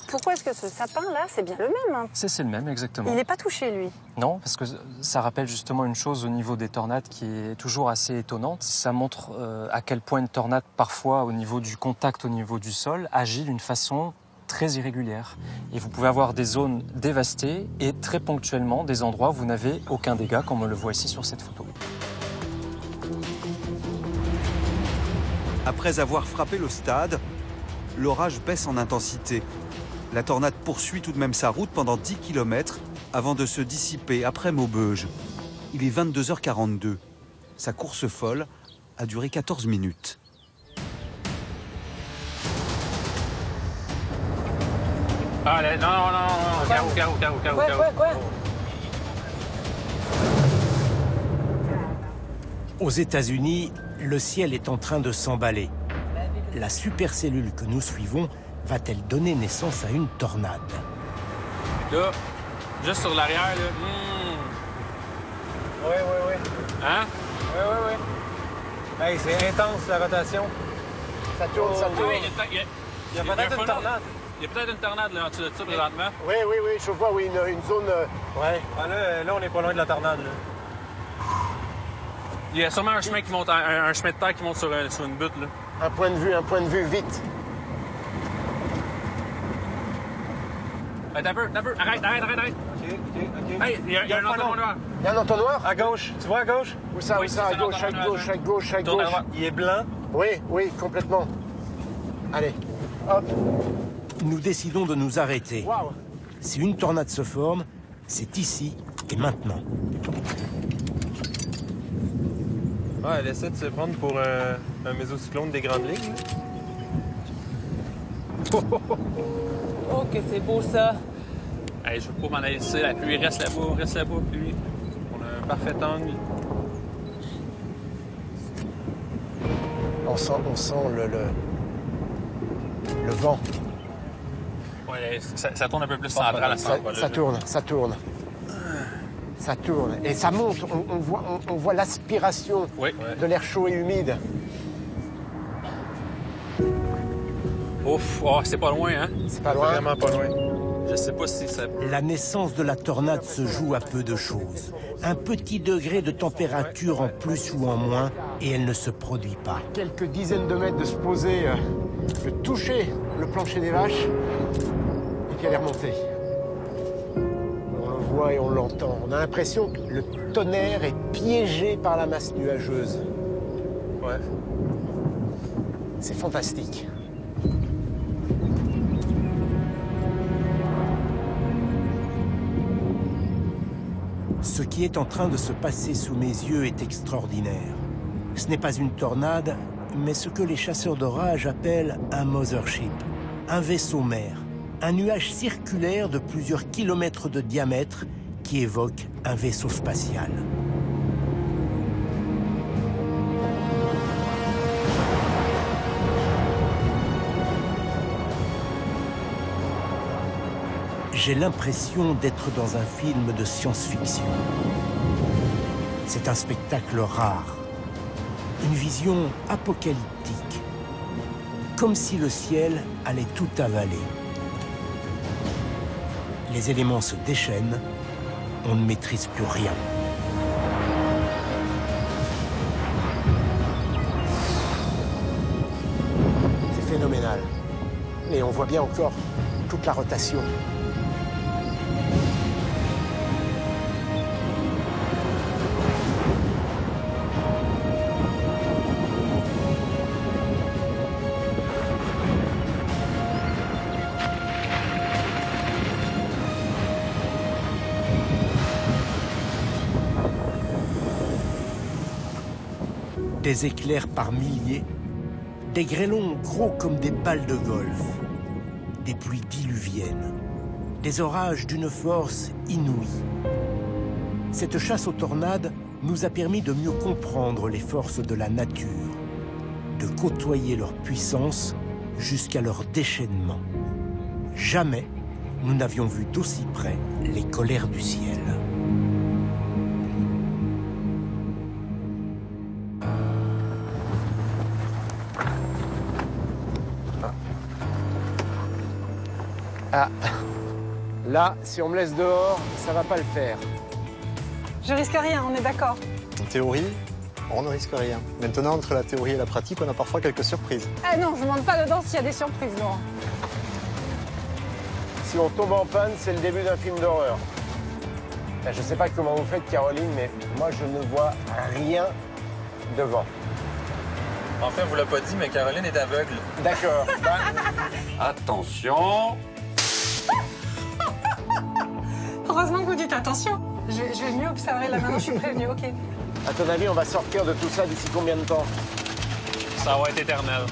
Pourquoi est-ce que ce sapin-là, c'est bien le même, hein? C'est le même, exactement. Il n'est pas touché, lui? Non, parce que ça rappelle justement une chose au niveau des tornades qui est toujours assez étonnante. Ça montre à quel point une tornade, parfois, au niveau du contact, au niveau du sol, agit d'une façon très irrégulière. Et vous pouvez avoir des zones dévastées et très ponctuellement des endroits où vous n'avez aucun dégât, comme on le voit ici sur cette photo. Après avoir frappé le stade, l'orage baisse en intensité. La tornade poursuit tout de même sa route pendant 10 km avant de se dissiper après Maubeuge. Il est 22h42. Sa course folle a duré 14 minutes. Allez, non, Quoi? Aux États-Unis, le ciel est en train de s'emballer. La supercellule que nous suivons va-t-elle donner naissance à une tornade? Là, juste sur l'arrière, là. Oui. Hein? Oui. Hey, c'est intense, la rotation. Ça tourne. Il y a peut-être une tornade. Il y a peut-être une tornade là, en dessous de ça, présentement. Oui, je vois, une zone... Ouais. Ah, là, on n'est pas loin de la tornade, là. Il y a sûrement un chemin qui monte, un chemin de terre qui monte sur une butte, là. Un point de vue, vite. Attends un peu. Arrête. OK. Hey, il y a un entonnoir. Il y a un entonnoir? À gauche. Tu vois à gauche? Où ça? Oui, Où ça? c'est À gauche, à gauche, à gauche, à Tourne à gauche. droite. Il est blanc? Oui, complètement. Allez, hop. Nous décidons de nous arrêter. Waouh. Si une tornade se forme, c'est ici et maintenant. Ouais, elle essaie de se prendre pour un mésocyclone des grandes ligues. Oh, que c'est beau ça. Hey, je veux pas m'en aller ici. La pluie reste là-bas, pluie. On a un parfait angle. On sent le vent. Ouais, ça tourne un peu plus central à ce endroit-là. Ça tourne. Et ça monte. On voit l'aspiration de l'air chaud et humide. Ouf, c'est pas loin, hein? C'est pas loin. Vraiment pas loin. Je sais pas si ça... La naissance de la tornade se joue à peu de choses. Un petit degré de température en plus ou en moins, et elle ne se produit pas. Quelques dizaines de mètres de se poser, de toucher le plancher des vaches, et puis elle est remontée. On le voit et on l'entend. On a l'impression que le tonnerre est piégé par la masse nuageuse. Ouais. C'est fantastique. Ce qui est en train de se passer sous mes yeux est extraordinaire. Ce n'est pas une tornade, mais ce que les chasseurs d'orage appellent un mothership, un vaisseau mère, un nuage circulaire de plusieurs kilomètres de diamètre qui évoque un vaisseau spatial. J'ai l'impression d'être dans un film de science-fiction. C'est un spectacle rare, une vision apocalyptique, comme si le ciel allait tout avaler. Les éléments se déchaînent, on ne maîtrise plus rien. C'est phénoménal. Et on voit bien encore toute la rotation. Des éclairs par milliers, des grêlons gros comme des balles de golf, des pluies diluviennes, des orages d'une force inouïe. Cette chasse aux tornades nous a permis de mieux comprendre les forces de la nature, de côtoyer leur puissance jusqu'à leur déchaînement. Jamais nous n'avions vu d'aussi près les colères du ciel. Ah, là, si on me laisse dehors, ça va pas le faire. Je risque rien, on est d'accord. En théorie, on ne risque rien. Maintenant, entre la théorie et la pratique, on a parfois quelques surprises. Ah non, je ne monte pas dedans s'il y a des surprises, Laurent. Si on tombe en panne, c'est le début d'un film d'horreur. Je sais pas comment vous faites, Caroline, mais moi, je ne vois rien devant. En fait, on vous l'a pas dit, mais Caroline est aveugle. D'accord. Attention. Heureusement que vous dites attention. Je vais mieux observer là maintenant, je suis prévenue, ok. À ton avis, on va sortir de tout ça d'ici combien de temps? Ça va être éternel.